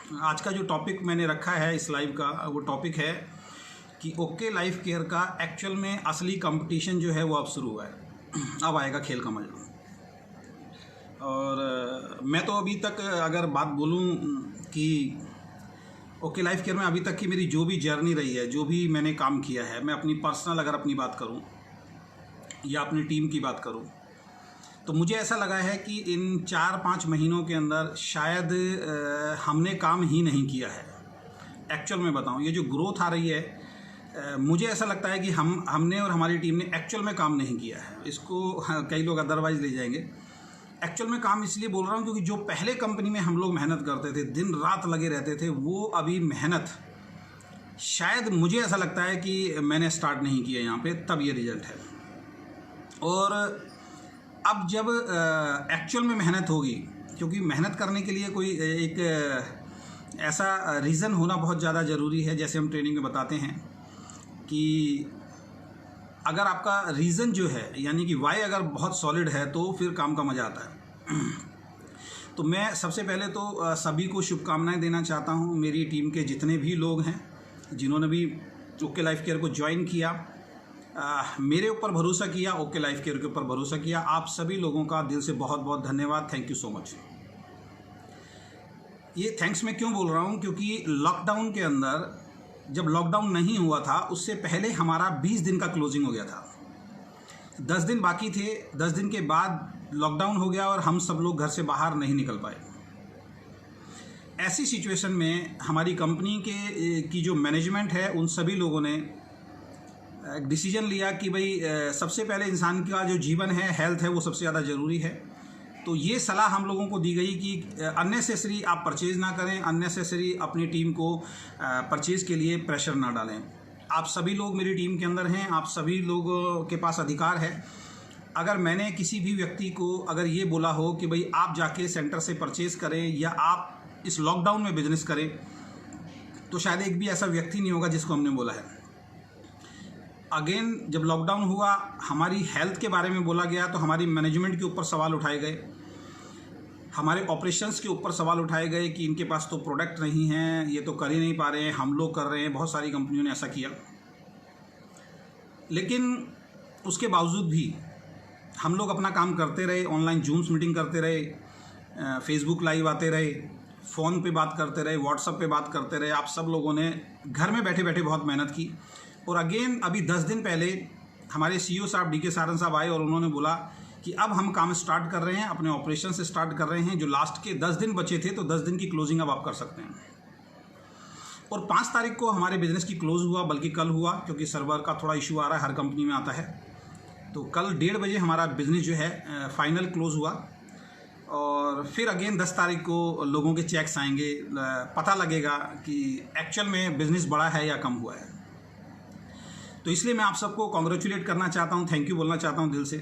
आज का जो टॉपिक मैंने रखा है इस लाइव का, वो टॉपिक है कि ओके लाइफ केयर का एक्चुअल में असली कंपटीशन जो है वो अब शुरू हुआ है। अब आएगा खेल का मजा। और मैं तो अभी तक अगर बात बोलूं कि ओके लाइफ केयर में अभी तक की मेरी जो भी जर्नी रही है, जो भी मैंने काम किया है, मैं अपनी पर्सनल अगर अपनी बात करूं या अपनी टीम की बात करूं, तो मुझे ऐसा लगा है कि इन 4-5 महीनों के अंदर शायद हमने काम ही नहीं किया है। एक्चुअल में बताऊं, ये जो ग्रोथ आ रही है, मुझे ऐसा लगता है कि हमने और हमारी टीम ने एक्चुअल में काम नहीं किया है। इसको कई लोग अदरवाइज ले जाएंगे। एक्चुअल में काम इसलिए बोल रहा हूँ क्योंकि जो पहले कंपनी में हम लोग मेहनत करते थे, दिन रात लगे रहते थे, वो अभी मेहनत शायद मुझे ऐसा लगता है कि मैंने स्टार्ट नहीं किया यहाँ पे, तब ये रिजल्ट है। और अब जब एक्चुअल में मेहनत होगी, क्योंकि मेहनत करने के लिए कोई एक ऐसा रीज़न होना बहुत ज़्यादा ज़रूरी है। जैसे हम ट्रेनिंग में बताते हैं कि अगर आपका रीज़न जो है, यानी कि वाई अगर बहुत सॉलिड है, तो फिर काम का मज़ा आता है। तो मैं सबसे पहले तो सभी को शुभकामनाएं देना चाहता हूं। मेरी टीम के जितने भी लोग हैं जिन्होंने भी ओके लाइफ केयर को ज्वाइन किया, मेरे ऊपर भरोसा किया, ओके लाइफ केयर के ऊपर भरोसा किया, आप सभी लोगों का दिल से बहुत बहुत धन्यवाद। Thank you so much. ये थैंक्स मैं क्यों बोल रहा हूँ, क्योंकि लॉकडाउन के अंदर, जब लॉकडाउन नहीं हुआ था उससे पहले हमारा 20 दिन का क्लोजिंग हो गया था। 10 दिन बाकी थे। 10 दिन के बाद लॉकडाउन हो गया और हम सब लोग घर से बाहर नहीं निकल पाए। ऐसी सिचुएशन में हमारी कंपनी की जो मैनेजमेंट है, उन सभी लोगों ने एक डिसीजन लिया कि भाई सबसे पहले इंसान का जो जीवन है, हेल्थ है, वो सबसे ज़्यादा ज़रूरी है। तो ये सलाह हम लोगों को दी गई कि अननेसेसरी आप परचेज़ ना करें, अननेसेसरी अपनी टीम को परचेज़ के लिए प्रेशर ना डालें। आप सभी लोग मेरी टीम के अंदर हैं, आप सभी लोगों के पास अधिकार है। अगर मैंने किसी भी व्यक्ति को अगर ये बोला हो कि भाई आप जाके सेंटर से परचेज़ करें या आप इस लॉकडाउन में बिजनेस करें, तो शायद एक भी ऐसा व्यक्ति नहीं होगा जिसको हमने बोला है। अगेन जब लॉकडाउन हुआ, हमारी हेल्थ के बारे में बोला गया तो हमारी मैनेजमेंट के ऊपर सवाल उठाए गए, हमारे ऑपरेशंस के ऊपर सवाल उठाए गए कि इनके पास तो प्रोडक्ट नहीं है, ये तो कर ही नहीं पा रहे हैं, हम लोग कर रहे हैं। बहुत सारी कंपनियों ने ऐसा किया, लेकिन उसके बावजूद भी हम लोग अपना काम करते रहे। ऑनलाइन जूम्स मीटिंग करते रहे, फेसबुक लाइव आते रहे, फ़ोन पे बात करते रहे, व्हाट्सएप पे बात करते रहे। आप सब लोगों ने घर में बैठे बैठे बहुत मेहनत की। और अगेन अभी 10 दिन पहले हमारे CEO साहब DK सारन साहब आए और उन्होंने बोला कि अब हम काम स्टार्ट कर रहे हैं, अपने ऑपरेशन से स्टार्ट कर रहे हैं। जो लास्ट के 10 दिन बचे थे, तो 10 दिन की क्लोजिंग अब आप कर सकते हैं। और 5 तारीख को हमारे बिजनेस की क्लोज हुआ, बल्कि कल हुआ, क्योंकि सर्वर का थोड़ा इशू आ रहा है, हर कंपनी में आता है। तो कल 1:30 बजे हमारा बिजनेस जो है फाइनल क्लोज हुआ। और फिर अगेन 10 तारीख को लोगों के चेक्स आएंगे, पता लगेगा कि एक्चुअल में बिजनेस बढ़ा है या कम हुआ है। तो इसलिए मैं आप सबको कॉन्ग्रेचुलेट करना चाहता हूँ, थैंक यू बोलना चाहता हूँ दिल से,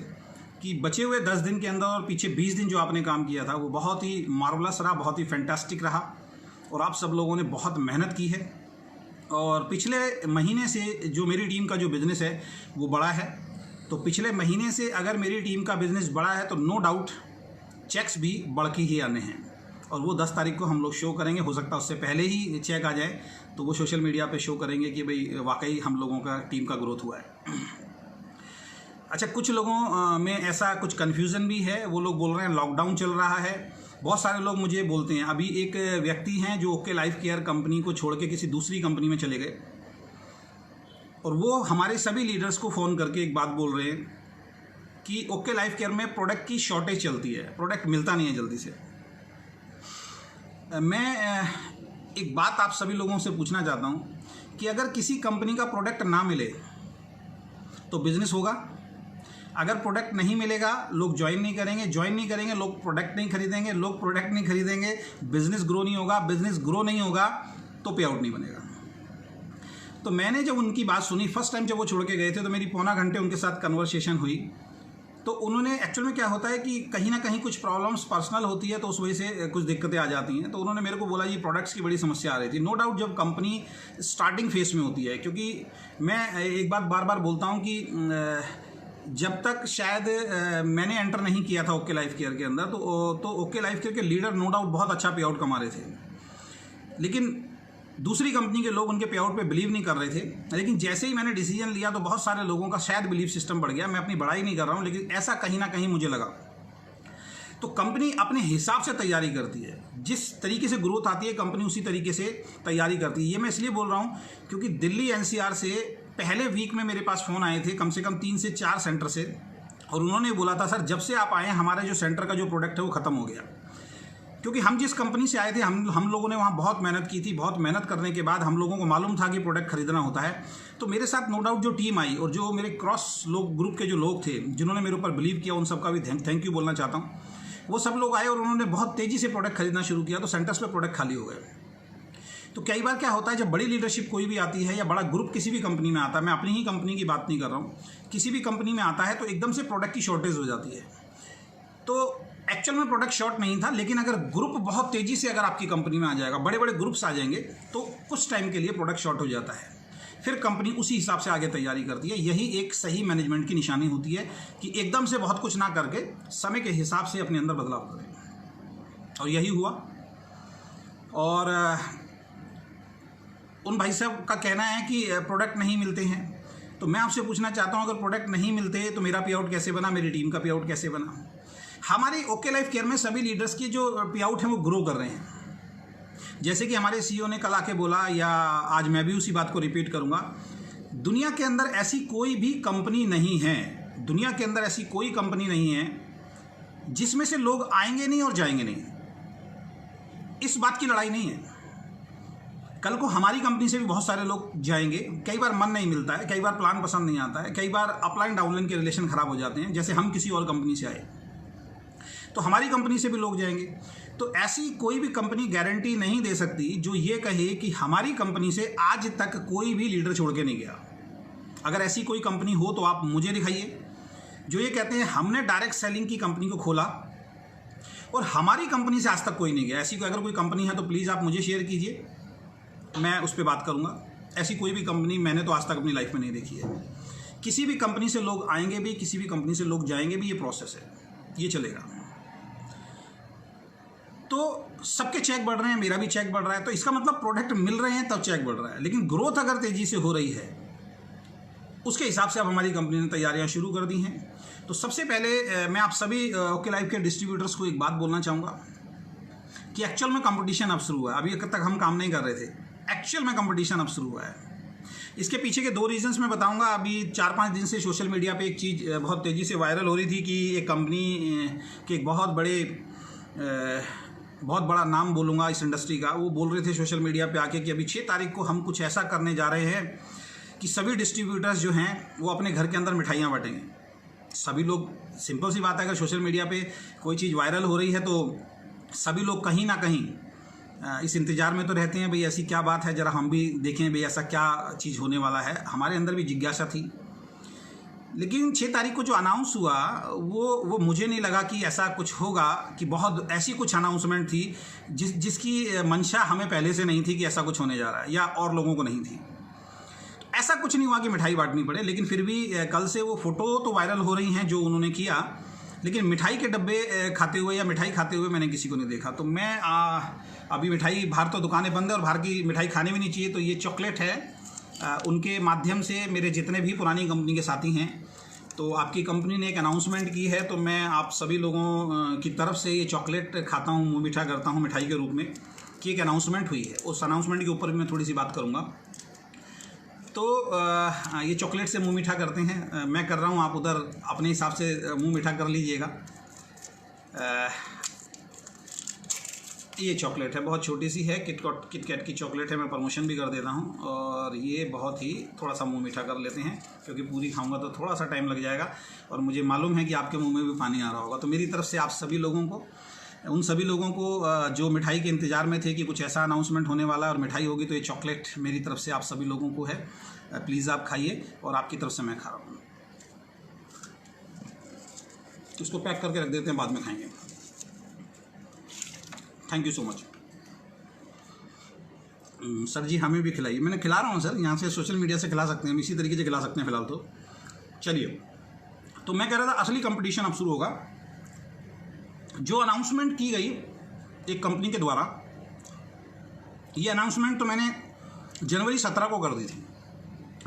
कि बचे हुए 10 दिन के अंदर और पीछे 20 दिन जो आपने काम किया था, वो बहुत ही मार्वलस रहा, बहुत ही फैंटास्टिक रहा। और आप सब लोगों ने बहुत मेहनत की है। और पिछले महीने से जो मेरी टीम का जो बिज़नेस है वो बढ़ा है। तो पिछले महीने से अगर मेरी टीम का बिज़नेस बढ़ा है, तो नो डाउट चेक्स भी बढ़ के ही आने हैं। और वो 10 तारीख को हम लोग शो करेंगे। हो सकता है उससे पहले ही चेक आ जाए, तो वो सोशल मीडिया पे शो करेंगे कि भाई वाकई हम लोगों का टीम का ग्रोथ हुआ है। अच्छा, कुछ लोगों में ऐसा कुछ कन्फ्यूज़न भी है। वो लोग बोल रहे हैं लॉकडाउन चल रहा है। बहुत सारे लोग मुझे बोलते हैं, अभी एक व्यक्ति हैं जो ओके लाइफ केयर कंपनी को छोड़ के किसी दूसरी कंपनी में चले गए, और वो हमारे सभी लीडर्स को फ़ोन करके एक बात बोल रहे हैं कि ओके लाइफ केयर में प्रोडक्ट की शॉर्टेज चलती है, प्रोडक्ट मिलता नहीं है जल्दी से। मैं एक बात आप सभी लोगों से पूछना चाहता हूं कि अगर किसी कंपनी का प्रोडक्ट ना मिले तो बिजनेस होगा? अगर प्रोडक्ट नहीं मिलेगा, लोग ज्वाइन नहीं करेंगे, लोग प्रोडक्ट नहीं खरीदेंगे, लोग प्रोडक्ट नहीं खरीदेंगे, बिजनेस ग्रो नहीं होगा, बिजनेस ग्रो नहीं होगा तो पे आउट नहीं बनेगा। तो मैंने जब उनकी बात सुनी, फर्स्ट टाइम जब वो छोड़ के गए थे, तो मेरी पौना घंटे उनके साथ कन्वर्सेशन हुई। तो उन्होंने एक्चुअल में क्या होता है कि कहीं ना कहीं कुछ प्रॉब्लम्स पर्सनल होती है, तो उस वजह से कुछ दिक्कतें आ जाती हैं। तो उन्होंने मेरे को बोला ये प्रोडक्ट्स की बड़ी समस्या आ रही थी। नो डाउट जब कंपनी स्टार्टिंग फेस में होती है, क्योंकि मैं एक बात बार बार बोलता हूँ कि जब तक शायद मैंने एंटर नहीं किया था ओके लाइफ केयर के अंदर, तो ओके लाइफ केयर के लीडर नो डाउट बहुत अच्छा पे आउट कमा रहे थे। लेकिन दूसरी कंपनी के लोग उनके पे आउट पे बिलीव नहीं कर रहे थे। लेकिन जैसे ही मैंने डिसीजन लिया तो बहुत सारे लोगों का शायद बिलीव सिस्टम बढ़ गया। मैं अपनी बड़ाई नहीं कर रहा हूँ, लेकिन ऐसा कहीं ना कहीं मुझे लगा। तो कंपनी अपने हिसाब से तैयारी करती है, जिस तरीके से ग्रोथ आती है कंपनी उसी तरीके से तैयारी करती है। ये मैं इसलिए बोल रहा हूँ क्योंकि दिल्ली एनसीआर से पहले वीक में मेरे पास फ़ोन आए थे कम से कम 3 से 4 सेंटर से, और उन्होंने बोला था सर जब से आप आए हमारे जो सेंटर का जो प्रोडक्ट है वो ख़त्म हो गया। क्योंकि हम जिस कंपनी से आए थे हम लोगों ने वहाँ बहुत मेहनत की थी। बहुत मेहनत करने के बाद हम लोगों को मालूम था कि प्रोडक्ट खरीदना होता है। तो मेरे साथ नो डाउट जो टीम आई और जो मेरे क्रॉस ग्रुप के जो लोग थे जिन्होंने मेरे ऊपर बिलीव किया, उन सबका भी थैंक यू बोलना चाहता हूँ। वो सब लोग आए और उन्होंने बहुत तेज़ी से प्रोडक्ट खरीदना शुरू किया, तो सेंटर्स पे प्रोडक्ट खाली हो गए। तो कई बार क्या होता है जब बड़ी लीडरशिप कोई भी आती है या बड़ा ग्रुप किसी भी कंपनी में आता है, मैं अपनी ही कंपनी की बात नहीं कर रहा हूँ, किसी भी कंपनी में आता है तो एकदम से प्रोडक्ट की शॉर्टेज हो जाती है। तो एक्चुअल में प्रोडक्ट शॉर्ट नहीं था, लेकिन अगर ग्रुप बहुत तेज़ी से अगर आपकी कंपनी में आ जाएगा, बड़े बड़े ग्रुप्स आ जाएंगे, तो कुछ टाइम के लिए प्रोडक्ट शॉर्ट हो जाता है। फिर कंपनी उसी हिसाब से आगे तैयारी करती है। यही एक सही मैनेजमेंट की निशानी होती है कि एकदम से बहुत कुछ ना करके समय के हिसाब से अपने अंदर बदलाव करें, और यही हुआ। और उन भाई साहब का कहना है कि प्रोडक्ट नहीं मिलते हैं, तो मैं आपसे पूछना चाहता हूं अगर प्रोडक्ट नहीं मिलते तो मेरा पे आउट कैसे बना, मेरी टीम का पे आउट कैसे बना। हमारे ओके लाइफ केयर में सभी लीडर्स की जो पे आउट हैं वो ग्रो कर रहे हैं। जैसे कि हमारे सीईओ ने कल आके बोला, या आज मैं भी उसी बात को रिपीट करूंगा, दुनिया के अंदर ऐसी कोई भी कंपनी नहीं है, दुनिया के अंदर ऐसी कोई कंपनी नहीं है जिसमें से लोग आएंगे नहीं और जाएंगे नहीं। इस बात की लड़ाई नहीं है। कल को हमारी कंपनी से भी बहुत सारे लोग जाएंगे। कई बार मन नहीं मिलता है, कई बार प्लान पसंद नहीं आता है, कई बार अपलाइन डाउनलाइन के रिलेशन खराब हो जाते हैं। जैसे हम किसी और कंपनी से आए तो हमारी कंपनी से भी लोग जाएंगे। तो ऐसी कोई भी कंपनी गारंटी नहीं दे सकती जो ये कहे कि हमारी कंपनी से आज तक कोई भी लीडर छोड़ के नहीं गया। अगर ऐसी कोई कंपनी हो तो आप मुझे दिखाइए जो ये कहते हैं हमने डायरेक्ट सेलिंग की कंपनी को खोला और हमारी कंपनी से आज तक कोई नहीं गया। ऐसी अगर कोई कंपनी है तो प्लीज़ आप मुझे शेयर कीजिए, मैं उस पर बात करूंगा। ऐसी कोई भी कंपनी मैंने तो आज तक अपनी लाइफ में नहीं देखी है। किसी भी कंपनी से लोग आएंगे भी, किसी भी कंपनी से लोग जाएंगे भी, ये प्रोसेस है, ये चलेगा। तो सबके चेक बढ़ रहे हैं, मेरा भी चेक बढ़ रहा है, तो इसका मतलब प्रोडक्ट मिल रहे हैं तब चेक बढ़ रहा है। लेकिन ग्रोथ अगर तेजी से हो रही है उसके हिसाब से अब हमारी कंपनी ने तैयारियां शुरू कर दी हैं। तो सबसे पहले मैं आप सभी ओके लाइफ के डिस्ट्रीब्यूटर्स को एक बात बोलना चाहूँगा कि एक्चुअल में कंपटीशन अब शुरू हुआ है। अभी तक हम काम नहीं कर रहे थे, एक्चुअल में कंपटीशन अब शुरू हुआ है। इसके पीछे के 2 रीजंस मैं बताऊंगा। अभी 4-5 दिन से सोशल मीडिया पे एक चीज़ बहुत तेज़ी से वायरल हो रही थी कि एक कंपनी के एक बहुत बड़ा नाम बोलूँगा इस इंडस्ट्री का, वो बोल रहे थे सोशल मीडिया पे आके कि अभी 6 तारीख को हम कुछ ऐसा करने जा रहे हैं कि सभी डिस्ट्रीब्यूटर्स जो हैं वो अपने घर के अंदर मिठाइयाँ बांटेंगे। सभी लोग, सिंपल सी बात है, अगर सोशल मीडिया पे कोई चीज़ वायरल हो रही है तो सभी लोग कहीं ना कहीं इस इंतज़ार में तो रहते हैं, भाई ऐसी क्या बात है, ज़रा हम भी देखें भाई ऐसा क्या चीज़ होने वाला है। हमारे अंदर भी जिज्ञासा थी। लेकिन 6 तारीख को जो अनाउंस हुआ वो मुझे नहीं लगा कि ऐसा कुछ होगा, कि बहुत ऐसी कुछ अनाउंसमेंट थी जिसकी मंशा हमें पहले से नहीं थी कि ऐसा कुछ होने जा रहा है, या और लोगों को नहीं थी। तो ऐसा कुछ नहीं हुआ कि मिठाई बांटनी पड़े। लेकिन फिर भी कल से वो फ़ोटो तो वायरल हो रही हैं जो उन्होंने किया, लेकिन मिठाई के डब्बे खाते हुए या मिठाई खाते हुए मैंने किसी को नहीं देखा। तो मैं अभी मिठाई, बाहर तो दुकानें बंद है और बाहर की मिठाई खानी भी नहीं चाहिए। तो ये चॉकलेट है, उनके माध्यम से मेरे जितने भी पुरानी कंपनी के साथी हैं, तो आपकी कंपनी ने एक अनाउंसमेंट की है, तो मैं आप सभी लोगों की तरफ से ये चॉकलेट खाता हूँ, मुँह मीठा करता हूँ मिठाई के रूप में, कि एक अनाउंसमेंट हुई है। उस अनाउंसमेंट के ऊपर भी मैं थोड़ी सी बात करूँगा। तो ये चॉकलेट से मुँह मीठा करते हैं, मैं कर रहा हूँ, आप उधर अपने हिसाब से मुँह मीठा कर लीजिएगा। ये चॉकलेट है, बहुत छोटी सी है, किटकैट की चॉकलेट है, मैं प्रमोशन भी कर देता हूँ। और ये बहुत ही थोड़ा सा मुंह मीठा कर लेते हैं, क्योंकि पूरी खाऊंगा तो थोड़ा सा टाइम लग जाएगा और मुझे मालूम है कि आपके मुंह में भी पानी आ रहा होगा। तो मेरी तरफ से आप सभी लोगों को, उन सभी लोगों को जो मिठाई के इंतज़ार में थे कि कुछ ऐसा अनाउंसमेंट होने वाला है और मिठाई होगी, तो ये चॉकलेट मेरी तरफ से आप सभी लोगों को है। प्लीज़ आप खाइए, और आपकी तरफ से मैं खा रहा हूँ। इसको पैक करके रख देते हैं, बाद में खाएंगे। Thank you so much. Sir ji हमें भी खिलाइए। मैंने खिला रहा हूँ सर, यहाँ से सोशल मीडिया से खिला सकते हैं, हम इसी तरीके से खिला सकते हैं फिलहाल तो। चलिए, तो मैं कह रहा था असली कंपटीशन अब शुरू होगा। जो अनाउंसमेंट की गई एक कंपनी के द्वारा ये अनाउंसमेंट तो मैंने जनवरी 17 को कर दी थी।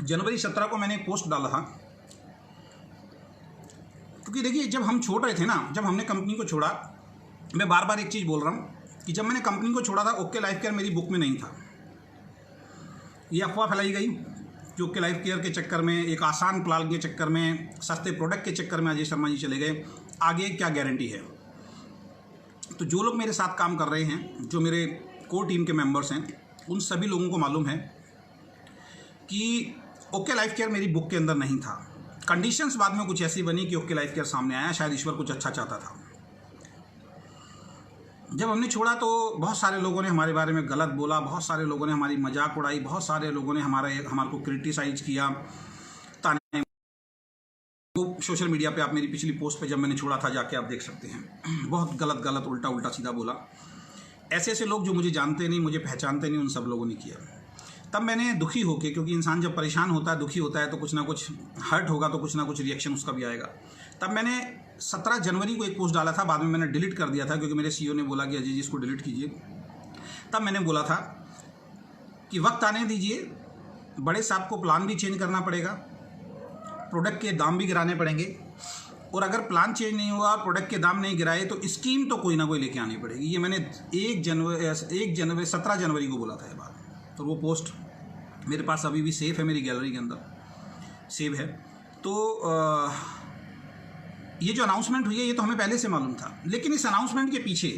जनवरी 17 को मैंने एक पोस्ट डाला था, क्योंकि देखिए जब हम छोड़ रहे थे ना, जब हमने कंपनी को छोड़ा, मैं बार बार एक चीज़ बोल रहा हूँ कि जब मैंने कंपनी को छोड़ा था ओके लाइफ केयर मेरी बुक में नहीं था। ये अफवाह फैलाई गई कि ओके लाइफ केयर के चक्कर में, एक आसान प्लान के चक्कर में, सस्ते प्रोडक्ट के चक्कर में अजय शर्मा जी चले गए, आगे क्या गारंटी है। तो जो लोग मेरे साथ काम कर रहे हैं, जो मेरे कोर टीम के मेंबर्स हैं, उन सभी लोगों को मालूम है कि ओके लाइफ केयर मेरी बुक के अंदर नहीं था। कंडीशंस बाद में कुछ ऐसी बनी कि ओके लाइफ केयर सामने आया, शायद ईश्वर कुछ अच्छा चाहता था। जब हमने छोड़ा तो बहुत सारे लोगों ने हमारे बारे में गलत बोला, बहुत सारे लोगों ने हमारी मजाक उड़ाई, बहुत सारे लोगों ने हमारे को क्रिटिसाइज किया, ताने। तो सोशल मीडिया पे आप मेरी पिछली पोस्ट पे जब मैंने छोड़ा था जाके आप देख सकते हैं, बहुत गलत गलत उल्टा उल्टा सीधा बोला। ऐसे ऐसे लोग जो मुझे जानते नहीं, मुझे पहचानते नहीं, उन सब लोगों ने किया। तब मैंने दुखी होके, क्योंकि इंसान जब परेशान होता है, दुखी होता है, तो कुछ ना कुछ हर्ट होगा, तो कुछ ना कुछ रिएक्शन उसका भी आएगा। तब मैंने 17 जनवरी को एक पोस्ट डाला था, बाद में मैंने डिलीट कर दिया था, क्योंकि मेरे सीईओ ने बोला कि अजय जी इसको डिलीट कीजिए। तब मैंने बोला था कि वक्त आने दीजिए, बड़े साहब को प्लान भी चेंज करना पड़ेगा, प्रोडक्ट के दाम भी गिराने पड़ेंगे, और अगर प्लान चेंज नहीं हुआ, प्रोडक्ट के दाम नहीं गिराए, तो स्कीम तो कोई ना कोई लेके आनी पड़ेगी। ये मैंने 17 जनवरी को बोला था ये बात। तो वो पोस्ट मेरे पास अभी भी सेफ है, मेरी गैलरी के अंदर सेव है। तो ये जो अनाउंसमेंट हुई है ये तो हमें पहले से मालूम था, लेकिन इस अनाउंसमेंट के पीछे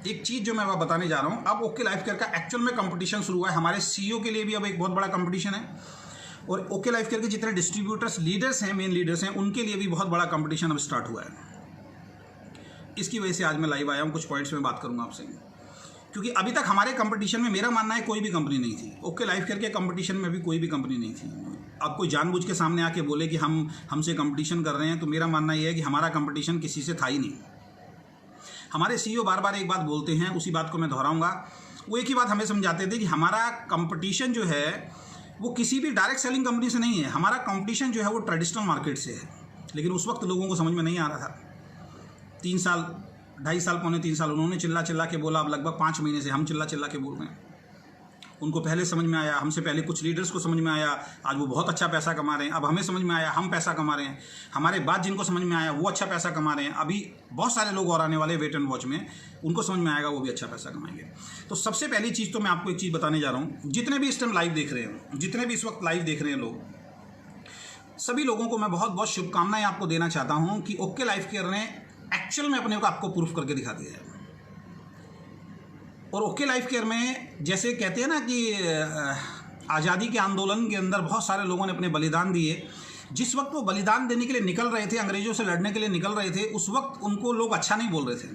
एक चीज़ जो मैं अब बताने जा रहा हूँ, अब ओके लाइफ केयर का एक्चुअल में कंपटीशन शुरू हुआ है। हमारे सीईओ के लिए भी अब एक बहुत बड़ा कंपटीशन है, और ओके लाइफ केयर के जितने डिस्ट्रीब्यूटर्स लीडर्स हैं, मेन लीडर्स हैं, उनके लिए भी बहुत बड़ा कंपटीशन अब स्टार्ट हुआ है। इसकी वजह से आज मैं लाइव आया हूँ, कुछ पॉइंट्स में बात करूँगा आपसे, क्योंकि अभी तक हमारे कंपटीशन में, मेरा मानना है, कोई भी कंपनी नहीं थी। ओके लाइफ केयर के कंपटीशन में भी कोई भी कंपनी नहीं थी। अब कोई जानबूझ के सामने आके बोले कि हमसे कंपटीशन कर रहे हैं, तो मेरा मानना यह है कि हमारा कंपटीशन किसी से था ही नहीं। हमारे सीईओ बार बार एक बात बोलते हैं, उसी बात को मैं दोहराऊंगा। वो एक ही बात हमें समझाते थे कि हमारा कंपटीशन जो है वो किसी भी डायरेक्ट सेलिंग कंपनी से नहीं है, हमारा कंपटीशन जो है वो ट्रेडिशनल मार्केट से है। लेकिन उस वक्त लोगों को समझ में नहीं आ रहा था। 3 साल, 2.5 साल, पौने 3 साल उन्होंने चिल्ला चिल्ला के बोला। अब लगभग 5 महीने से हम चिल्ला चिल्ला के बोल रहे हैं। उनको पहले समझ में आया, हमसे पहले कुछ लीडर्स को समझ में आया, आज वो बहुत अच्छा पैसा कमा रहे हैं। अब हमें समझ में आया, हम पैसा कमा रहे हैं। हमारे बाद जिनको समझ में आया वो अच्छा पैसा कमा रहे हैं। अभी बहुत सारे लोग और आने वाले वेट एंड वॉच में, उनको समझ में आएगा, वो भी अच्छा पैसा कमाएंगे। तो सबसे पहली चीज़ तो मैं आपको एक चीज़ बताने जा रहा हूँ। जितने भी इस टाइम लाइव देख रहे हैं, जितने भी इस वक्त लाइव देख रहे हैं लोग, सभी लोगों को मैं बहुत बहुत शुभकामनाएं आपको देना चाहता हूँ कि ओके लाइफ केयर ने एक्चुअल में अपने को आपको प्रूफ करके दिखा दिया है। और ओके लाइफ केयर में जैसे कहते हैं ना कि आज़ादी के आंदोलन के अंदर बहुत सारे लोगों ने अपने बलिदान दिए। जिस वक्त वो बलिदान देने के लिए निकल रहे थे, अंग्रेज़ों से लड़ने के लिए निकल रहे थे, उस वक्त उनको लोग अच्छा नहीं बोल रहे थे।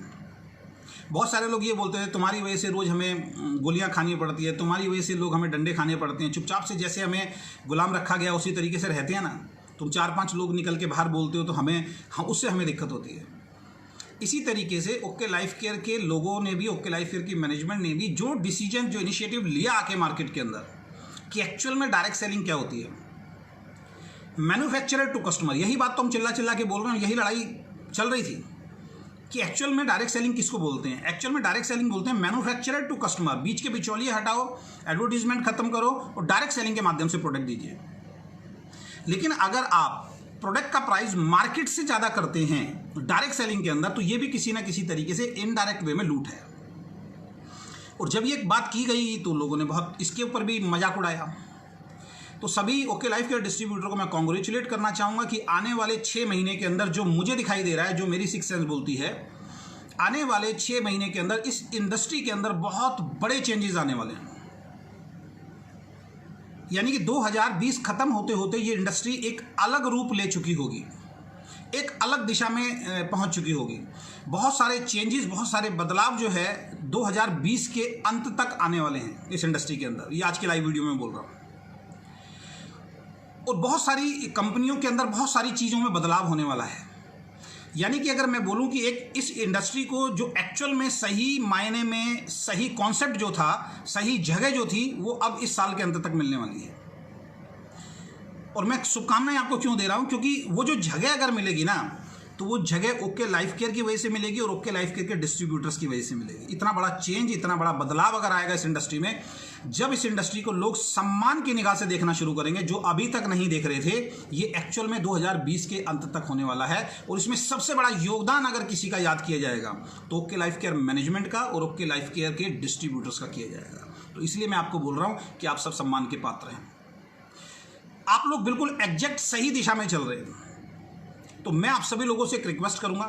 बहुत सारे लोग ये बोलते थे तुम्हारी वजह से रोज़ हमें गोलियां खानी पड़ती है, तुम्हारी वजह से लोग हमें डंडे खाने पड़ते हैं, चुपचाप से जैसे हमें गुलाम रखा गया उसी तरीके से रहते हैं ना। तुम 4-5 लोग निकल के बाहर बोलते हो तो उससे हमें दिक्कत होती है। इसी तरीके से ओके लाइफ केयर के लोगों ने भी, ओके लाइफ केयर की मैनेजमेंट ने भी जो डिसीजन, जो इनिशिएटिव लिया आके मार्केट के अंदर कि एक्चुअल में डायरेक्ट सेलिंग क्या होती है, मैन्युफैक्चरर टू कस्टमर, यही बात तो हम चिल्ला चिल्ला के बोल रहे हैं। यही लड़ाई चल रही थी कि एक्चुअल में डायरेक्ट सेलिंग किसको बोलते हैं। एक्चुअल में डायरेक्ट सेलिंग बोलते हैं मैन्युफैक्चरर टू कस्टमर। बीच के बिचौलिए हटाओ, एडवर्टीजमेंट खत्म करो और डायरेक्ट सेलिंग के माध्यम से प्रोडक्ट दीजिए। लेकिन अगर आप प्रोडक्ट का प्राइस मार्केट से ज़्यादा करते हैं डायरेक्ट सेलिंग के अंदर, तो ये भी किसी ना किसी तरीके से इनडायरेक्ट वे में लूट है। और जब ये बात की गई तो लोगों ने बहुत इसके ऊपर भी मजाक उड़ाया। तो सभी ओके लाइफ केयर डिस्ट्रीब्यूटर को मैं कॉन्ग्रेचुलेट करना चाहूँगा कि आने वाले 6 महीने के अंदर, जो मुझे दिखाई दे रहा है, जो मेरी सिक्स सेंस बोलती है, आने वाले 6 महीने के अंदर इस इंडस्ट्री के अंदर बहुत बड़े चेंजेस आने वाले हैं। यानी कि 2020 खत्म होते होते ये इंडस्ट्री एक अलग रूप ले चुकी होगी, एक अलग दिशा में पहुंच चुकी होगी। बहुत सारे चेंजेस, बहुत सारे बदलाव जो है 2020 के अंत तक आने वाले हैं इस इंडस्ट्री के अंदर। ये आज की लाइव वीडियो में बोल रहा हूँ। और बहुत सारी कंपनियों के अंदर बहुत सारी चीज़ों में बदलाव होने वाला है। यानी कि अगर मैं बोलूं कि एक इस इंडस्ट्री को जो एक्चुअल में सही मायने में सही कॉन्सेप्ट जो था, सही जगह जो थी, वो अब इस साल के अंत तक मिलने वाली है। और मैं शुभकामनाएं आपको क्यों दे रहा हूं, क्योंकि वो जो जगह अगर मिलेगी ना, तो वो जगह ओके लाइफ केयर की वजह से मिलेगी और ओके लाइफ केयर के डिस्ट्रीब्यूटर्स की वजह से मिलेगी। इतना बड़ा चेंज, इतना बड़ा बदलाव अगर आएगा इस इंडस्ट्री में, जब इस इंडस्ट्री को लोग सम्मान की निगाह से देखना शुरू करेंगे, जो अभी तक नहीं देख रहे थे, ये एक्चुअल में 2020 के अंत तक होने वाला है। और इसमें सबसे बड़ा योगदान अगर किसी का याद किया जाएगा तो ओके लाइफ केयर मैनेजमेंट का और ओके लाइफ केयर के डिस्ट्रीब्यूटर्स का किया जाएगा। तो इसलिए मैं आपको बोल रहा हूं कि आप सब सम्मान के पात्र हैं। आप लोग बिल्कुल एग्जैक्ट सही दिशा में चल रहे हैं। तो मैं आप सभी लोगों से एक रिक्वेस्ट करूंगा,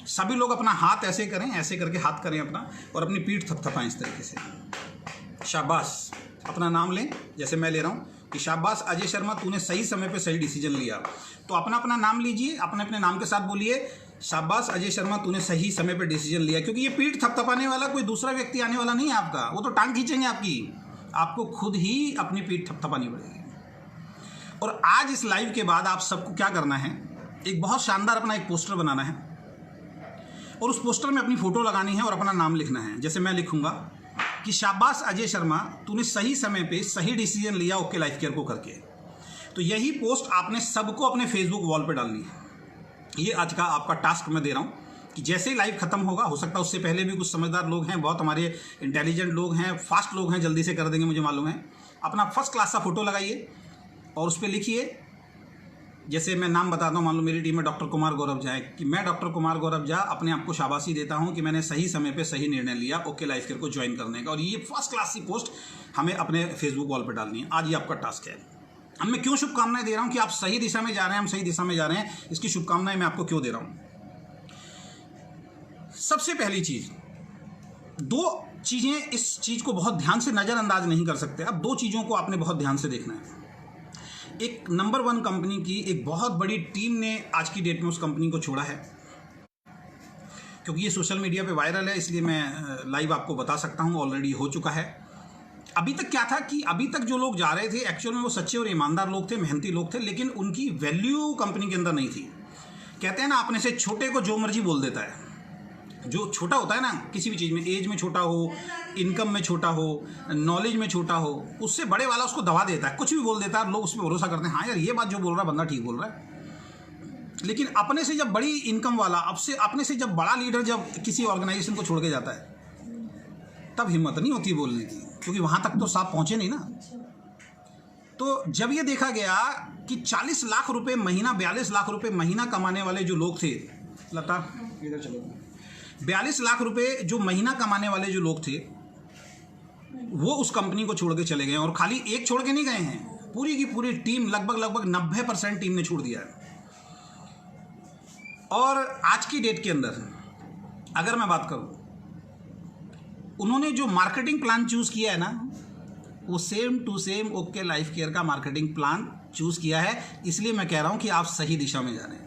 सभी लोग अपना हाथ ऐसे करें, ऐसे करके हाथ करें अपना, और अपनी पीठ थपथपाएं इस तरीके से। शाबाश, अपना नाम लें, जैसे मैं ले रहा हूं कि शाबाश अजय शर्मा, तूने सही समय पे सही डिसीजन लिया। तो अपना अपना नाम लीजिए, अपने अपने नाम के साथ बोलिए, शाबाश अजय शर्मा, तूने सही समय पे डिसीजन लिया। क्योंकि ये पीठ थपथपाने वाला कोई दूसरा व्यक्ति आने वाला नहीं है आपका, वो तो टांग खींचेंगे आपकी, आपको खुद ही अपनी पीठ थपथपानी पड़ेगी। और आज इस लाइव के बाद आप सबको क्या करना है, एक बहुत शानदार अपना एक पोस्टर बनाना है और उस पोस्टर में अपनी फोटो लगानी है और अपना नाम लिखना है। जैसे मैं लिखूंगा कि शाबाश अजय शर्मा, तूने सही समय पे सही डिसीजन लिया ओके लाइफ केयर को करके। तो यही पोस्ट आपने सबको अपने फेसबुक वॉल पे डालनी है। ये आज का आपका टास्क मैं दे रहा हूँ कि जैसे ही लाइव खत्म होगा, हो सकता है उससे पहले भी कुछ समझदार लोग हैं, बहुत हमारे इंटेलिजेंट लोग हैं, फास्ट लोग हैं, जल्दी से कर देंगे मुझे मालूम है। अपना फर्स्ट क्लास का फोटो लगाइए और उस पर लिखिए, जैसे मैं नाम बताता हूँ, मान लो मेरी टीम में डॉक्टर कुमार गौरव झा है, कि मैं डॉक्टर कुमार गौरव झा अपने आप को शाबाशी देता हूँ कि मैंने सही समय पे सही निर्णय लिया ओके लाइफ केयर को ज्वाइन करने का। और ये फर्स्ट क्लास की पोस्ट हमें अपने फेसबुक वॉल पर डालनी है। आज ये आपका टास्क है। अब मैं क्यों शुभकामनाएं दे रहा हूँ कि आप सही दिशा में जा रहे हैं, हम सही दिशा में जा रहे हैं, इसकी शुभकामनाएं मैं आपको क्यों दे रहा हूँ। सबसे पहली चीज, दो चीजें इस चीज को बहुत ध्यान से नजरअंदाज नहीं कर सकते। अब दो चीजों को आपने बहुत ध्यान से देखना है। एक नंबर 1 कंपनी की एक बहुत बड़ी टीम ने आज की डेट में उस कंपनी को छोड़ा है। क्योंकि ये सोशल मीडिया पे वायरल है, इसलिए मैं लाइव आपको बता सकता हूँ, ऑलरेडी हो चुका है। अभी तक क्या था कि अभी तक जो लोग जा रहे थे एक्चुअल में वो सच्चे और ईमानदार लोग थे, मेहनती लोग थे, लेकिन उनकी वैल्यू कंपनी के अंदर नहीं थी। कहते हैं ना, अपने से छोटे को जो मर्जी बोल देता है। जो छोटा होता है ना, किसी भी चीज़ में, एज में छोटा हो, इनकम में छोटा हो, नॉलेज में छोटा हो, उससे बड़े वाला उसको दबा देता है, कुछ भी बोल देता है, लोग उस पर भरोसा करते हैं, हाँ यार ये बात जो बोल रहा है बंदा ठीक बोल रहा है। लेकिन अपने से जब बड़ी इनकम वाला, अपने से जब बड़ा लीडर जब किसी ऑर्गेनाइजेशन को छोड़ के जाता है, तब हिम्मत नहीं होती बोलने की, क्योंकि वहां तक तो साफ पहुंचे नहीं ना। तो जब ये देखा गया कि 40 लाख रुपए महीना, 42 लाख रुपए महीना कमाने वाले जो लोग थे, लता इधर चलो, 42 लाख रुपए जो महीना कमाने वाले जो लोग थे, वो उस कंपनी को छोड़ के चले गए। और खाली एक छोड़ के नहीं गए हैं, पूरी की पूरी टीम, लगभग 90% टीम ने छोड़ दिया है। और आज की डेट के अंदर अगर मैं बात करूं, उन्होंने जो मार्केटिंग प्लान चूज किया है ना, वो same to same okay life care का मार्केटिंग प्लान चूज किया है। इसलिए मैं कह रहा हूं कि आप सही दिशा में जा रहे हैं।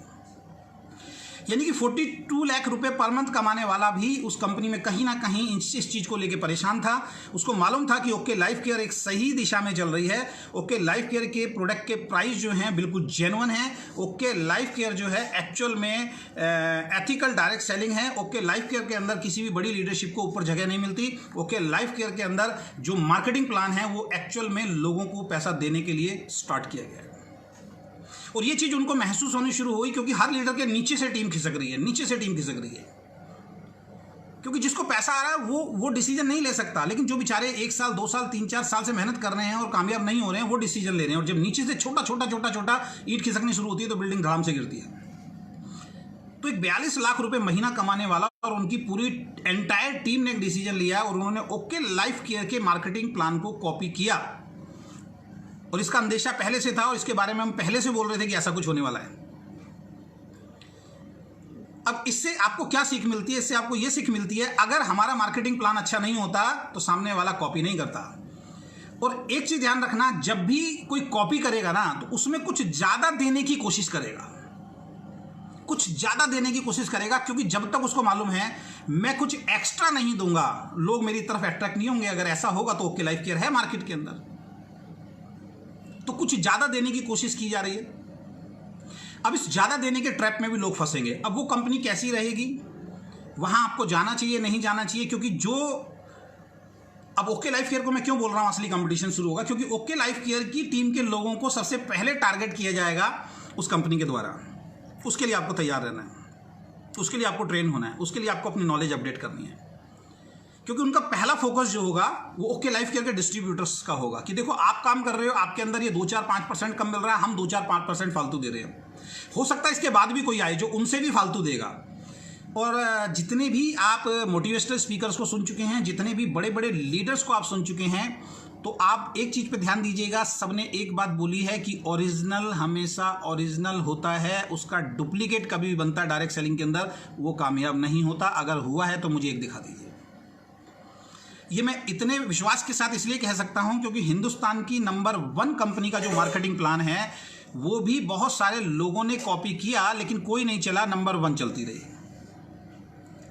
यानी कि 42 लाख रुपए पर मंथ कमाने वाला भी उस कंपनी में कहीं ना कहीं इस चीज को लेके परेशान था। उसको मालूम था कि ओके लाइफ केयर एक सही दिशा में चल रही है। ओके लाइफ केयर के प्रोडक्ट के प्राइस जो हैं बिल्कुल जेन्युइन है। ओके लाइफ केयर जो है एक्चुअल में एथिकल डायरेक्ट सेलिंग है। ओके लाइफ केयर के अंदर किसी भी बड़ी लीडरशिप को ऊपर जगह नहीं मिलती। ओके लाइफ केयर के अंदर जो मार्केटिंग प्लान है वो एक्चुअल में लोगों को पैसा देने के लिए स्टार्ट किया गया है। और ये चीज उनको महसूस होनी शुरू हुई, क्योंकि हर लीडर के नीचे से टीम खिसक रही है, नीचे से टीम खिसक रही है। क्योंकि जिसको पैसा आ रहा है वो डिसीजन नहीं ले सकता, लेकिन जो बेचारे 1 साल 2 साल 3-4 साल से मेहनत कर रहे हैं और कामयाब नहीं हो रहे हैं, वो डिसीजन ले रहे हैं। और जब नीचे से छोटा ईंट खिसकनी शुरू होती है तो बिल्डिंग धड़ाम से गिरती है। तो एक 42 लाख रुपए महीना कमाने वाला और उनकी पूरी एंटायर टीम ने एक डिसीजन लिया और उन्होंने ओके लाइफ केयर के मार्केटिंग प्लान को कॉपी किया। और इसका अंदेशा पहले से था और इसके बारे में हम पहले से बोल रहे थे कि ऐसा कुछ होने वाला है। अब इससे आपको क्या सीख मिलती है? इससे आपको यह सीख मिलती है, अगर हमारा मार्केटिंग प्लान अच्छा नहीं होता तो सामने वाला कॉपी नहीं करता। और एक चीज ध्यान रखना, जब भी कोई कॉपी करेगा ना तो उसमें कुछ ज्यादा देने की कोशिश करेगा, कुछ ज्यादा देने की कोशिश करेगा, क्योंकि जब तक उसको मालूम है मैं कुछ एक्स्ट्रा नहीं दूंगा लोग मेरी तरफ अट्रैक्ट नहीं होंगे। अगर ऐसा होगा तो ओके लाइफ केयर है मार्केट के अंदर, तो कुछ ज्यादा देने की कोशिश की जा रही है। अब इस ज्यादा देने के ट्रैप में भी लोग फंसेंगे। अब वो कंपनी कैसी रहेगी, वहां आपको जाना चाहिए नहीं जाना चाहिए, क्योंकि जो अब ओके लाइफ केयर को मैं क्यों बोल रहा हूं असली कंपटीशन शुरू होगा, क्योंकि ओके लाइफ केयर की टीम के लोगों को सबसे पहले टारगेट किया जाएगा उस कंपनी के द्वारा। उसके लिए आपको तैयार रहना है। तो उसके लिए आपको ट्रेन होना है, उसके लिए आपको अपनी नॉलेज अपडेट करनी है, क्योंकि उनका पहला फोकस जो होगा वो ओके लाइफ केयर के डिस्ट्रीब्यूटर्स का होगा कि देखो आप काम कर रहे हो, आपके अंदर ये 2-4-5% कम मिल रहा है, हम 2-4-5% फालतू दे रहे हैं। हो सकता है इसके बाद भी कोई आए जो उनसे भी फालतू देगा। और जितने भी आप मोटिवेशनल स्पीकर्स को सुन चुके हैं, जितने भी बड़े बड़े लीडर्स को आप सुन चुके हैं, तो आप एक चीज़ पे ध्यान दीजिएगा, सबने एक बात बोली है कि ओरिजिनल हमेशा ओरिजिनल होता है, उसका डुप्लीकेट कभी भी बनता है डायरेक्ट सेलिंग के अंदर, वो कामयाब नहीं होता। अगर हुआ है तो मुझे एक दिखा दीजिए। ये मैं इतने विश्वास के साथ इसलिए कह सकता हूं क्योंकि हिंदुस्तान की नंबर 1 कंपनी का जो मार्केटिंग प्लान है वो भी बहुत सारे लोगों ने कॉपी किया, लेकिन कोई नहीं चला, नंबर 1 चलती रही।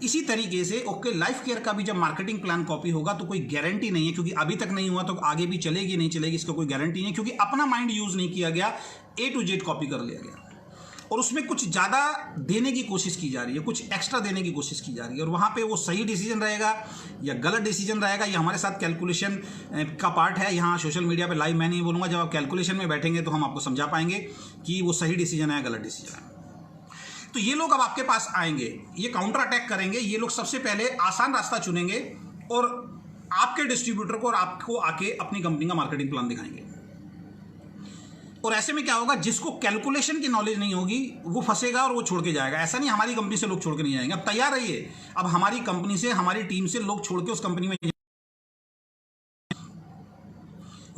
इसी तरीके से ओके लाइफ केयर का भी जब मार्केटिंग प्लान कॉपी होगा तो कोई गारंटी नहीं है, क्योंकि अभी तक नहीं हुआ तो आगे भी चलेगी नहीं चलेगी इसका कोई गारंटी नहीं है, क्योंकि अपना माइंड यूज नहीं किया गया, A to Z कॉपी कर लिया गया और उसमें कुछ ज़्यादा देने की कोशिश की जा रही है, कुछ एक्स्ट्रा देने की कोशिश की जा रही है। और वहाँ पे वो सही डिसीजन रहेगा या गलत डिसीजन रहेगा, ये हमारे साथ कैलकुलेशन का पार्ट है। यहाँ सोशल मीडिया पे लाइव मैं नहीं बोलूँगा, जब आप कैलकुलेशन में बैठेंगे तो हम आपको समझा पाएंगे कि वो सही डिसीजन है गलत डिसीजन है। तो ये लोग अब आपके पास आएंगे, ये काउंटर अटैक करेंगे, ये लोग सबसे पहले आसान रास्ता चुनेंगे और आपके डिस्ट्रीब्यूटर को और आपको आके अपनी कंपनी का मार्केटिंग प्लान दिखाएंगे। और ऐसे में क्या होगा, जिसको कैलकुलेशन की नॉलेज नहीं होगी वो फंसेगा और वो छोड़ के जाएगा। ऐसा नहीं हमारी कंपनी से लोग छोड़ के नहीं जाएंगे, अब तैयार रहिए, अब हमारी कंपनी से हमारी टीम से लोग छोड़ के उस कंपनी में।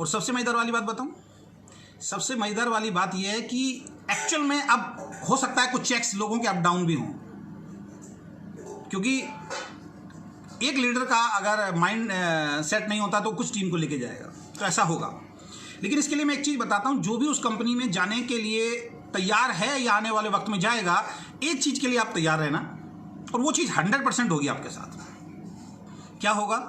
और सबसे मजेदार वाली बात बताऊं, सबसे मजेदार वाली बात यह है कि एक्चुअल में अब हो सकता है कुछ चेक्स लोगों के अप डाउन भी हों, क्योंकि एक लीडर का अगर माइंड सेट नहीं होता तो कुछ टीम को लेके जाएगा, तो ऐसा होगा। लेकिन इसके लिए मैं एक चीज़ बताता हूं, जो भी उस कंपनी में जाने के लिए तैयार है या आने वाले वक्त में जाएगा, एक चीज़ के लिए आप तैयार रहना और वो चीज़ 100% होगी आपके साथ। क्या होगा,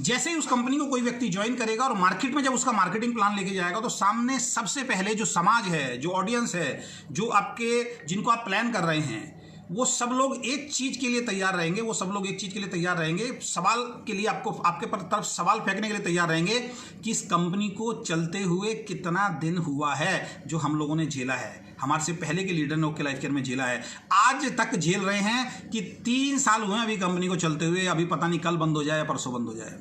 जैसे ही उस कंपनी को कोई व्यक्ति ज्वाइन करेगा और मार्केट में जब उसका मार्केटिंग प्लान लेके जाएगा तो सामने सबसे पहले जो समाज है, जो ऑडियंस है, जो आपके जिनको आप प्लान कर रहे हैं, वो सब लोग एक चीज़ के लिए तैयार रहेंगे, वो सब लोग एक चीज़ के लिए तैयार रहेंगे, सवाल के लिए आपको आपके पर तरफ सवाल फेंकने के लिए तैयार रहेंगे कि इस कंपनी को चलते हुए कितना दिन हुआ है, जो हम लोगों ने झेला है, हमारे से पहले के लीडर ने ओके लाइफ केयर में झेला है, आज तक झेल रहे हैं कि 3 साल हुए अभी कंपनी को चलते हुए, अभी पता नहीं कल बंद हो जाए या परसों बंद हो जाए।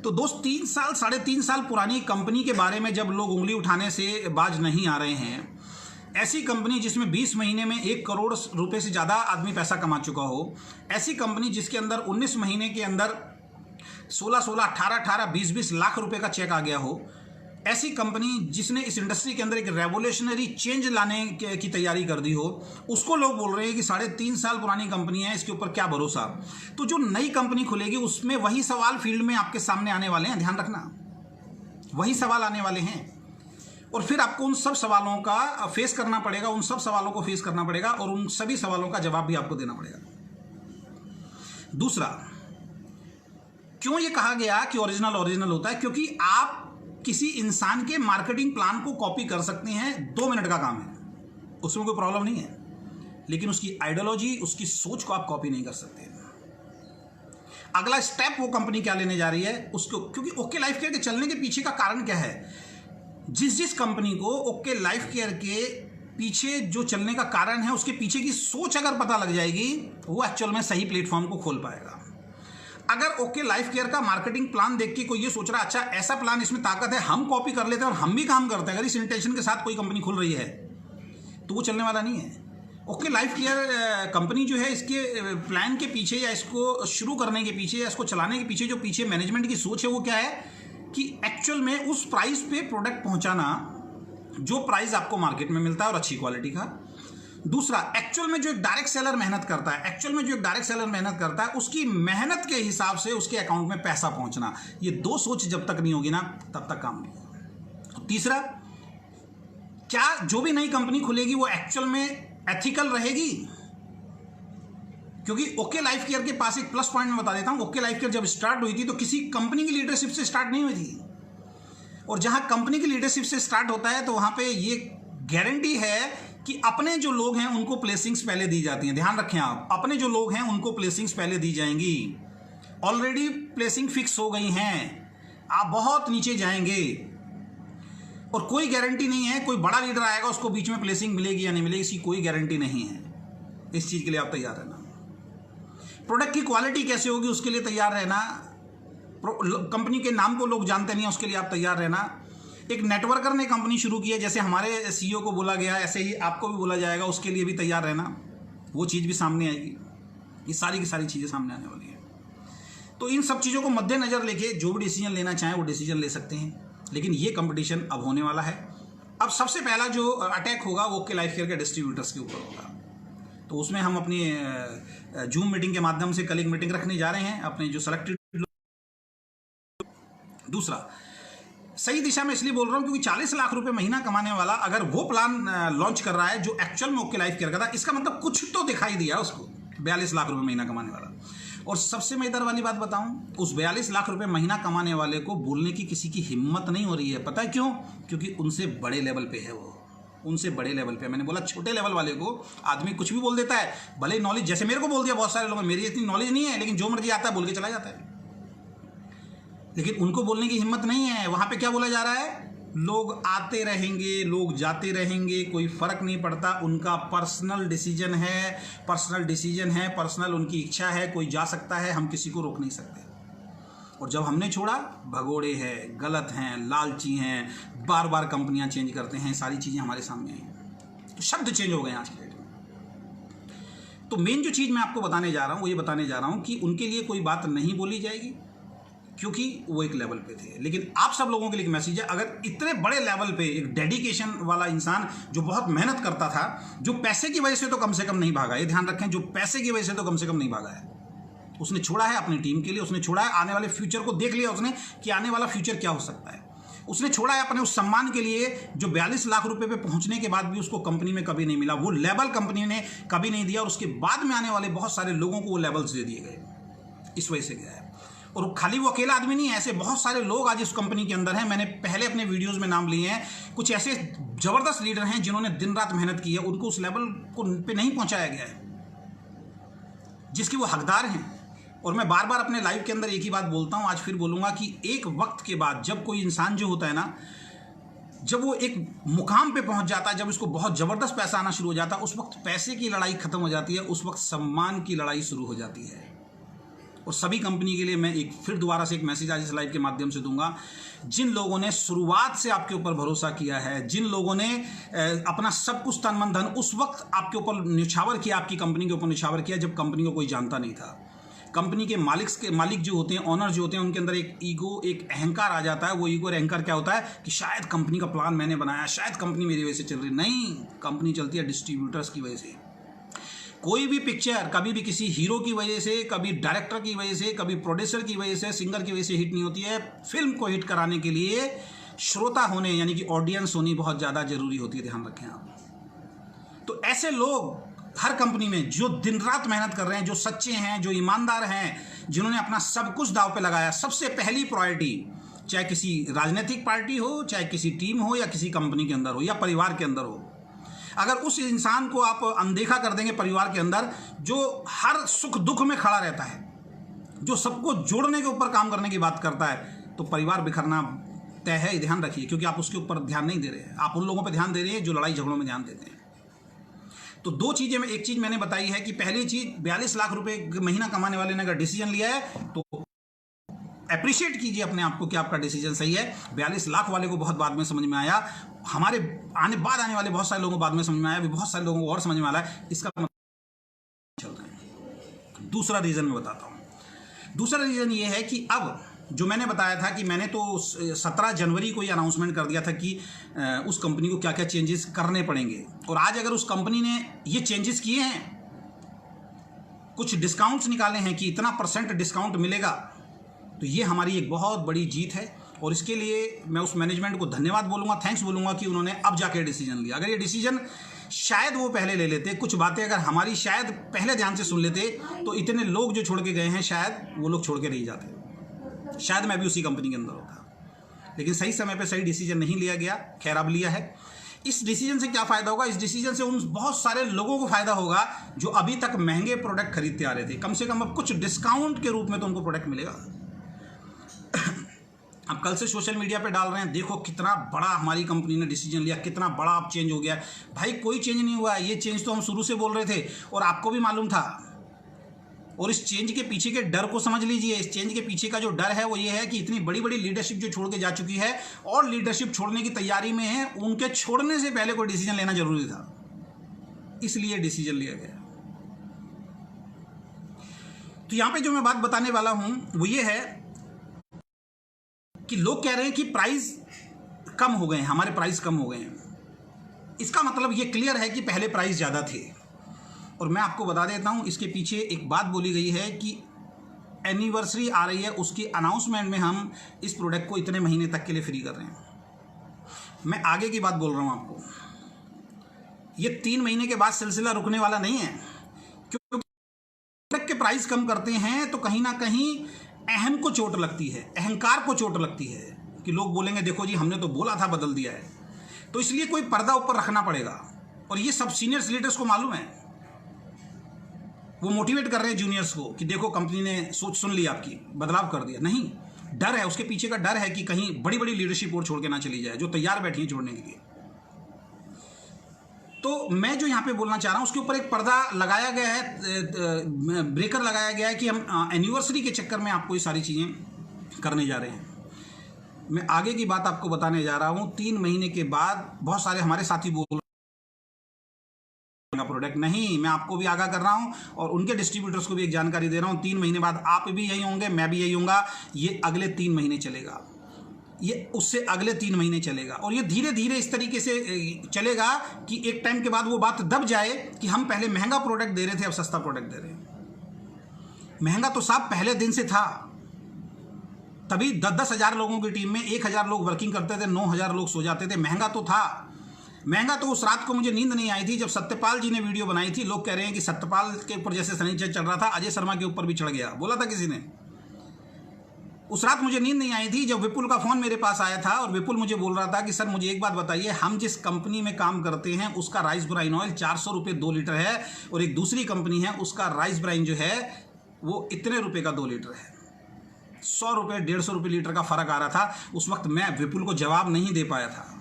तो दोस्त 3 साल 3.5 साल पुरानी कंपनी के बारे में जब लोग उंगली उठाने से बाज नहीं आ रहे हैं, ऐसी कंपनी जिसमें 20 महीने में 1 करोड़ रुपए से ज़्यादा आदमी पैसा कमा चुका हो, ऐसी कंपनी जिसके अंदर 19 महीने के अंदर 16-16, 18-18, 20-20 लाख रुपए का चेक आ गया हो, ऐसी कंपनी जिसने इस इंडस्ट्री के अंदर एक रेवोल्यूशनरी चेंज लाने की तैयारी कर दी हो, उसको लोग बोल रहे हैं कि 3.5 साल पुरानी कंपनी है, इसके ऊपर क्या भरोसा। तो जो नई कंपनी खुलेगी उसमें वही सवाल फील्ड में आपके सामने आने वाले हैं, ध्यान रखना, वही सवाल आने वाले हैं और फिर आपको उन सब सवालों का फेस करना पड़ेगा, उन सब सवालों को फेस करना पड़ेगा और उन सभी सवालों का जवाब भी आपको देना पड़ेगा। दूसरा, क्यों ये कहा गया कि ओरिजिनल होता है, क्योंकि आप किसी इंसान के मार्केटिंग प्लान को कॉपी कर सकते हैं, 2 मिनट का काम है, उसमें कोई प्रॉब्लम नहीं है, लेकिन उसकी आइडियोलॉजी, उसकी सोच को आप कॉपी नहीं कर सकते। अगला स्टेप वो कंपनी क्या लेने जा रही है उसको, क्योंकि ओके लाइफ केयर के चलने के पीछे का कारण क्या है, जिस कंपनी को ओके लाइफ केयर के पीछे जो चलने का कारण है उसके पीछे की सोच अगर पता लग जाएगी, वो एक्चुअल में सही प्लेटफॉर्म को खोल पाएगा। अगर ओके लाइफ केयर का मार्केटिंग प्लान देख के कोई ये सोच रहा है अच्छा ऐसा प्लान, इसमें ताकत है, हम कॉपी कर लेते हैं और हम भी काम करते हैं, अगर इस इंटेंशन के साथ कोई कंपनी खुल रही है तो वो चलने वाला नहीं है। ओके लाइफ केयर कंपनी जो है, इसके प्लान के पीछे या इसको शुरू करने के पीछे या इसको चलाने के पीछे जो पीछे मैनेजमेंट की सोच है वो क्या है कि एक्चुअल में उस प्राइस पे प्रोडक्ट पहुंचाना जो प्राइस आपको मार्केट में मिलता है और अच्छी क्वालिटी का। दूसरा, एक्चुअल में जो एक डायरेक्ट सेलर मेहनत करता है, उसकी मेहनत के हिसाब से उसके अकाउंट में पैसा पहुंचना। ये 2 सोच जब तक नहीं होगी ना तब तक काम नहीं होगा। तीसरा, क्या जो भी नई कंपनी खुलेगी वो एक्चुअल में एथिकल रहेगी, क्योंकि ओके लाइफ केयर के पास एक प्लस पॉइंट मैं बता देता हूं, ओके लाइफ केयर जब स्टार्ट हुई थी तो किसी कंपनी की लीडरशिप से स्टार्ट नहीं हुई थी, और जहां कंपनी की लीडरशिप से स्टार्ट होता है तो वहां पे ये गारंटी है कि अपने जो लोग हैं उनको प्लेसिंग्स पहले दी जाती हैं। ध्यान रखें आप, अपने जो लोग हैं उनको प्लेसिंग्स पहले दी जाएंगी, ऑलरेडी प्लेसिंग फिक्स हो गई हैं, आप बहुत नीचे जाएंगे और कोई गारंटी नहीं है कोई बड़ा लीडर आएगा उसको बीच में प्लेसिंग मिलेगी या नहीं मिलेगी, इसकी कोई गारंटी नहीं है। इस चीज़ के लिए आप तैयार रहना। प्रोडक्ट की क्वालिटी कैसे होगी उसके लिए तैयार रहना। कंपनी के नाम को लोग जानते नहीं हैं, उसके लिए आप तैयार रहना। एक नेटवर्कर ने कंपनी शुरू की है, जैसे हमारे सीईओ को बोला गया ऐसे ही आपको भी बोला जाएगा, उसके लिए भी तैयार रहना। वो चीज़ भी सामने आएगी। ये सारी की सारी चीज़ें सामने आने वाली हैं। तो इन सब चीज़ों को मद्देनज़र लेके जो भी डिसीजन लेना चाहें वो डिसीजन ले सकते हैं। लेकिन ये कंपटीशन अब होने वाला है। अब सबसे पहला जो अटैक होगा वो ओके लाइफ केयर के डिस्ट्रीब्यूटर्स के ऊपर होगा। तो उसमें हम अपनी जूम मीटिंग के माध्यम से कल एक मीटिंग रखने जा रहे हैं अपने जो सेलेक्टेड। दूसरा, सही दिशा में इसलिए बोल रहा हूँ क्योंकि 40 लाख रुपए महीना कमाने वाला अगर वो प्लान लॉन्च कर रहा है जो एक्चुअल में ओके लाइफ केयर का था, इसका मतलब कुछ तो दिखाई दिया उसको। 42 लाख रुपए महीना कमाने वाला। और सबसे मजेदार वाली बात बताऊं, उस 42 लाख रुपए महीना कमाने वाले को बोलने की किसी की हिम्मत नहीं हो रही है। पता है क्यों? क्योंकि उनसे बड़े लेवल पे है वो, उनसे बड़े लेवल पे। मैंने बोला छोटे लेवल वाले को आदमी कुछ भी बोल देता है, भले नॉलेज, जैसे मेरे को बोल दिया बहुत सारे लोगों ने, मेरी इतनी नॉलेज नहीं है लेकिन जो मर्जी आता है बोल के चला जाता है। लेकिन उनको बोलने की हिम्मत नहीं है। वहां पे क्या बोला जा रहा है? लोग आते रहेंगे, लोग जाते रहेंगे, कोई फर्क नहीं पड़ता, उनका पर्सनल डिसीजन है, पर्सनल उनकी इच्छा है, कोई जा सकता है, हम किसी को रोक नहीं सकते। और जब हमने छोड़ा, भगोड़े हैं, गलत हैं, लालची हैं, बार बार कंपनियां चेंज करते हैं, सारी चीजें हमारे सामने आई। तो शब्द चेंज हो गए आज के डेट में। तो मेन जो चीज मैं आपको बताने जा रहा हूं वो ये बताने जा रहा हूं कि उनके लिए कोई बात नहीं बोली जाएगी क्योंकि वो एक लेवल पे थे। लेकिन आप सब लोगों के लिए एक मैसेज है, अगर इतने बड़े लेवल पे एक डेडिकेशन वाला इंसान जो बहुत मेहनत करता था, जो पैसे की वजह से तो कम से कम नहीं भागा, ये ध्यान रखें, जो पैसे की वजह से तो कम से कम नहीं भागा है, उसने छोड़ा है अपनी टीम के लिए, उसने छोड़ा है आने वाले फ्यूचर को देख लिया उसने कि आने वाला फ्यूचर क्या हो सकता है। उसने छोड़ा है अपने उस सम्मान के लिए जो 42 लाख रुपए पे पहुंचने के बाद भी उसको कंपनी में कभी नहीं मिला, वो लेवल कंपनी ने कभी नहीं दिया, और उसके बाद में आने वाले बहुत सारे लोगों को वो लेवल्स दे दिए गए। इस वजह से गया है। और खाली वो अकेला आदमी नहीं है, ऐसे बहुत सारे लोग आज इस कंपनी के अंदर हैं। मैंने पहले अपने वीडियोस में नाम लिए हैं। कुछ ऐसे जबरदस्त लीडर हैं जिन्होंने दिन रात मेहनत की है, उनको उस लेवल को पे नहीं पहुंचाया गया है जिसके वो हकदार हैं। और मैं बार बार अपने लाइव के अंदर एक ही बात बोलता हूं, आज फिर बोलूंगा कि एक वक्त के बाद जब कोई इंसान जो होता है ना, जब वो एक मुकाम पे पहुंच जाता है, जब उसको बहुत जबरदस्त पैसा आना शुरू हो जाता है, उस वक्त पैसे की लड़ाई खत्म हो जाती है, उस वक्त सम्मान की लड़ाई शुरू हो जाती है। और सभी कंपनी के लिए मैं फिर दोबारा से एक मैसेज आज इस लाइव के माध्यम से दूंगा। जिन लोगों ने शुरुआत से आपके ऊपर भरोसा किया है, जिन लोगों ने अपना सब कुछ तन मन धन उस वक्त आपके ऊपर निछावर किया, आपकी कंपनी के ऊपर निछावर किया जब कंपनी को कोई जानता नहीं था। कंपनी के मालिक जो होते हैं, ऑनर जो होते हैं, उनके अंदर एक ईगो, एक अहंकार आ जाता है। वो ईगो और अहंकार क्या होता है कि शायद कंपनी का प्लान मैंने बनाया, शायद कंपनी मेरी वजह से चल रही। नहीं, कंपनी चलती है डिस्ट्रीब्यूटर्स की वजह से। कोई भी पिक्चर कभी भी किसी हीरो की वजह से, कभी डायरेक्टर की वजह से, कभी प्रोड्यूसर की वजह से, सिंगर की वजह से हिट नहीं होती है। फिल्म को हिट कराने के लिए श्रोता होने यानी कि ऑडियंस होनी बहुत ज़्यादा जरूरी होती है, ध्यान रखें आप। तो ऐसे लोग हर कंपनी में जो दिन रात मेहनत कर रहे हैं, जो सच्चे हैं, जो ईमानदार हैं, जिन्होंने अपना सब कुछ दांव पे लगाया, सबसे पहली प्रायोरिटी, चाहे किसी राजनीतिक पार्टी हो, चाहे किसी टीम हो, या किसी कंपनी के अंदर हो, या परिवार के अंदर हो, अगर उस इंसान को आप अनदेखा कर देंगे परिवार के अंदर, जो हर सुख दुख में खड़ा रहता है, जो सबको जोड़ने के ऊपर काम करने की बात करता है, तो परिवार बिखरना तय है। ध्यान रखिए, क्योंकि आप उसके ऊपर ध्यान नहीं दे रहे हैं, आप उन लोगों पर ध्यान दे रहे हैं जो लड़ाई झगड़ों में ध्यान देते हैं। तो दो चीजें में, एक चीज मैंने बताई है कि पहली चीज 42 लाख रुपए महीना कमाने वाले ने अगर डिसीजन लिया है तो अप्रिशिएट कीजिए अपने आप को कि आपका डिसीजन सही है। 42 लाख वाले को बहुत बाद में समझ में आया, हमारे आने वाले बहुत सारे लोगों को बाद में समझ में आया, भी बहुत सारे लोगों को और समझ में आ रहा है। इसका चल रहा है। दूसरा रीजन मैं बताता हूं। दूसरा रीजन ये है कि अब जो मैंने बताया था कि मैंने तो 17 जनवरी को ये अनाउंसमेंट कर दिया था कि उस कंपनी को क्या क्या चेंजेस करने पड़ेंगे, और आज अगर उस कंपनी ने ये चेंजेस किए हैं, कुछ डिस्काउंट्स निकाले हैं कि इतना % डिस्काउंट मिलेगा, तो ये हमारी एक बहुत बड़ी जीत है। और इसके लिए मैं उस मैनेजमेंट को धन्यवाद बोलूँगा, थैंक्स बोलूँगा कि उन्होंने अब जाके डिसीजन लिया। अगर ये डिसीजन शायद वो पहले ले लेते, कुछ बातें अगर हमारी शायद पहले ध्यान से सुन लेते, तो इतने लोग जो छोड़ के गए हैं शायद वो लोग छोड़ के नहीं जाते, शायद मैं भी उसी कंपनी के अंदर होता। लेकिन सही समय पे सही डिसीजन नहीं लिया गया। खैर, अब लिया है। इस डिसीजन से क्या फ़ायदा होगा? इस डिसीजन से उन बहुत सारे लोगों को फ़ायदा होगा जो अभी तक महंगे प्रोडक्ट खरीदते आ रहे थे। कम से कम अब कुछ डिस्काउंट के रूप में तो उनको प्रोडक्ट मिलेगा। अब कल से सोशल मीडिया पे डाल रहे हैं, देखो कितना बड़ा हमारी कंपनी ने डिसीजन लिया, कितना बड़ा अब चेंज हो गया है। भाई कोई चेंज नहीं हुआ है, ये चेंज तो हम शुरू से बोल रहे थे और आपको भी मालूम था। और इस चेंज के पीछे के डर को समझ लीजिए। इस चेंज के पीछे का जो डर है वो ये है कि इतनी बड़ी बड़ी लीडरशिप जो छोड़ के जा चुकी है और लीडरशिप छोड़ने की तैयारी में है, उनके छोड़ने से पहले कोई डिसीजन लेना जरूरी था, इसलिए डिसीजन लिया गया। तो यहां पे जो मैं बात बताने वाला हूं वो ये है कि लोग कह रहे हैं कि प्राइस कम हो गए हैं, हमारे प्राइस कम हो गए हैं। इसका मतलब ये क्लियर है कि पहले प्राइस ज़्यादा थे। और मैं आपको बता देता हूं, इसके पीछे एक बात बोली गई है कि एनिवर्सरी आ रही है, उसकी अनाउंसमेंट में हम इस प्रोडक्ट को इतने महीने तक के लिए फ्री कर रहे हैं। मैं आगे की बात बोल रहा हूं आपको, ये 3 महीने के बाद सिलसिला रुकने वाला नहीं है। क्योंकि प्रोडक्ट के प्राइस कम करते हैं तो कहीं ना कहीं अहम को चोट लगती है, अहंकार को चोट लगती है कि लोग बोलेंगे देखो जी हमने तो बोला था बदल दिया है। तो इसलिए कोई पर्दा ऊपर रखना पड़ेगा। और ये सब सीनियर्स लीडर्स को मालूम है, वो मोटिवेट कर रहे हैं जूनियर्स को कि देखो कंपनी ने सोच सुन ली आपकी, बदलाव कर दिया। नहीं, डर है, उसके पीछे का डर है कि कहीं बड़ी बड़ी लीडरशिप और छोड़ के ना चली जाए जो तैयार बैठी है छोड़ने के लिए। तो मैं जो यहाँ पे बोलना चाह रहा हूँ उसके ऊपर एक पर्दा लगाया गया है, ब्रेकर लगाया गया है कि हम एनिवर्सरी के चक्कर में आपको ये सारी चीज़ें करने जा रहे हैं। मैं आगे की बात आपको बताने जा रहा हूँ। 3 महीने के बाद बहुत सारे हमारे साथी बोल प्रोडक्ट नहीं, मैं आपको भी आगाह कर रहा हूं और उनके डिस्ट्रीब्यूटर्स को भी एक जानकारी दे रहा हूं। 3 महीने बाद आप भी यही होंगे, मैं भी यही होऊंगा। ये अगले 3 महीने चलेगा, ये उससे अगले 3 महीने चलेगा और ये धीरे धीरे इस तरीके से चलेगा कि एक टाइम के बाद वो बात दब जाए कि हम पहले महंगा प्रोडक्ट दे रहे थे, अब सस्ता प्रोडक्ट दे रहे हैं। महंगा तो साहब पहले दिन से था, तभी 10-10 हज़ार लोगों की टीम में 1,000 लोग वर्किंग करते थे, 9,000 लोग सो जाते थे। महंगा तो था। महंगा तो उस रात को मुझे नींद नहीं आई थी जब सत्यपाल जी ने वीडियो बनाई थी। लोग कह रहे हैं कि सत्यपाल के ऊपर जैसे सनीचर चल रहा था, अजय शर्मा के ऊपर भी चढ़ गया, बोला था किसी ने। उस रात मुझे नींद नहीं आई थी जब विपुल का फोन मेरे पास आया था और विपुल मुझे बोल रहा था कि सर मुझे एक बात बताइए, हम जिस कंपनी में काम करते हैं उसका राइस ब्राइन ऑयल 400 रुपये 2 लीटर है और एक दूसरी कंपनी है उसका राइस ब्राइन जो है वो इतने रुपये का 2 लीटर है। 100 रुपये 150 रुपये लीटर का फर्क आ रहा था। उस वक्त मैं विपुल को जवाब नहीं दे पाया था।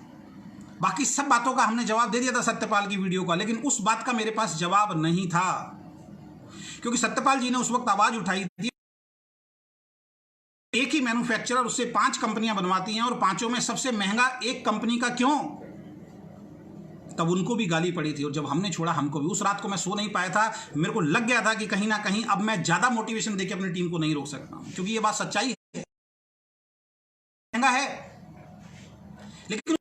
बाकी सब बातों का हमने जवाब दे दिया था सत्यपाल की वीडियो का, लेकिन उस बात का मेरे पास जवाब नहीं था क्योंकि सत्यपाल जी ने उस वक्त आवाज उठाई थी। एक ही मैन्युफैक्चरर उससे 5 कंपनियां बनवाती हैं और 5 में सबसे महंगा एक कंपनी का क्यों? तब उनको भी गाली पड़ी थी और जब हमने छोड़ा हमको भी। उस रात को मैं सो नहीं पाया था, मेरे को लग गया था कि कहीं ना कहीं अब मैं ज्यादा मोटिवेशन देके अपनी टीम को नहीं रोक सकता हूं, क्योंकि ये बात सच्चाई है, महंगा है। लेकिन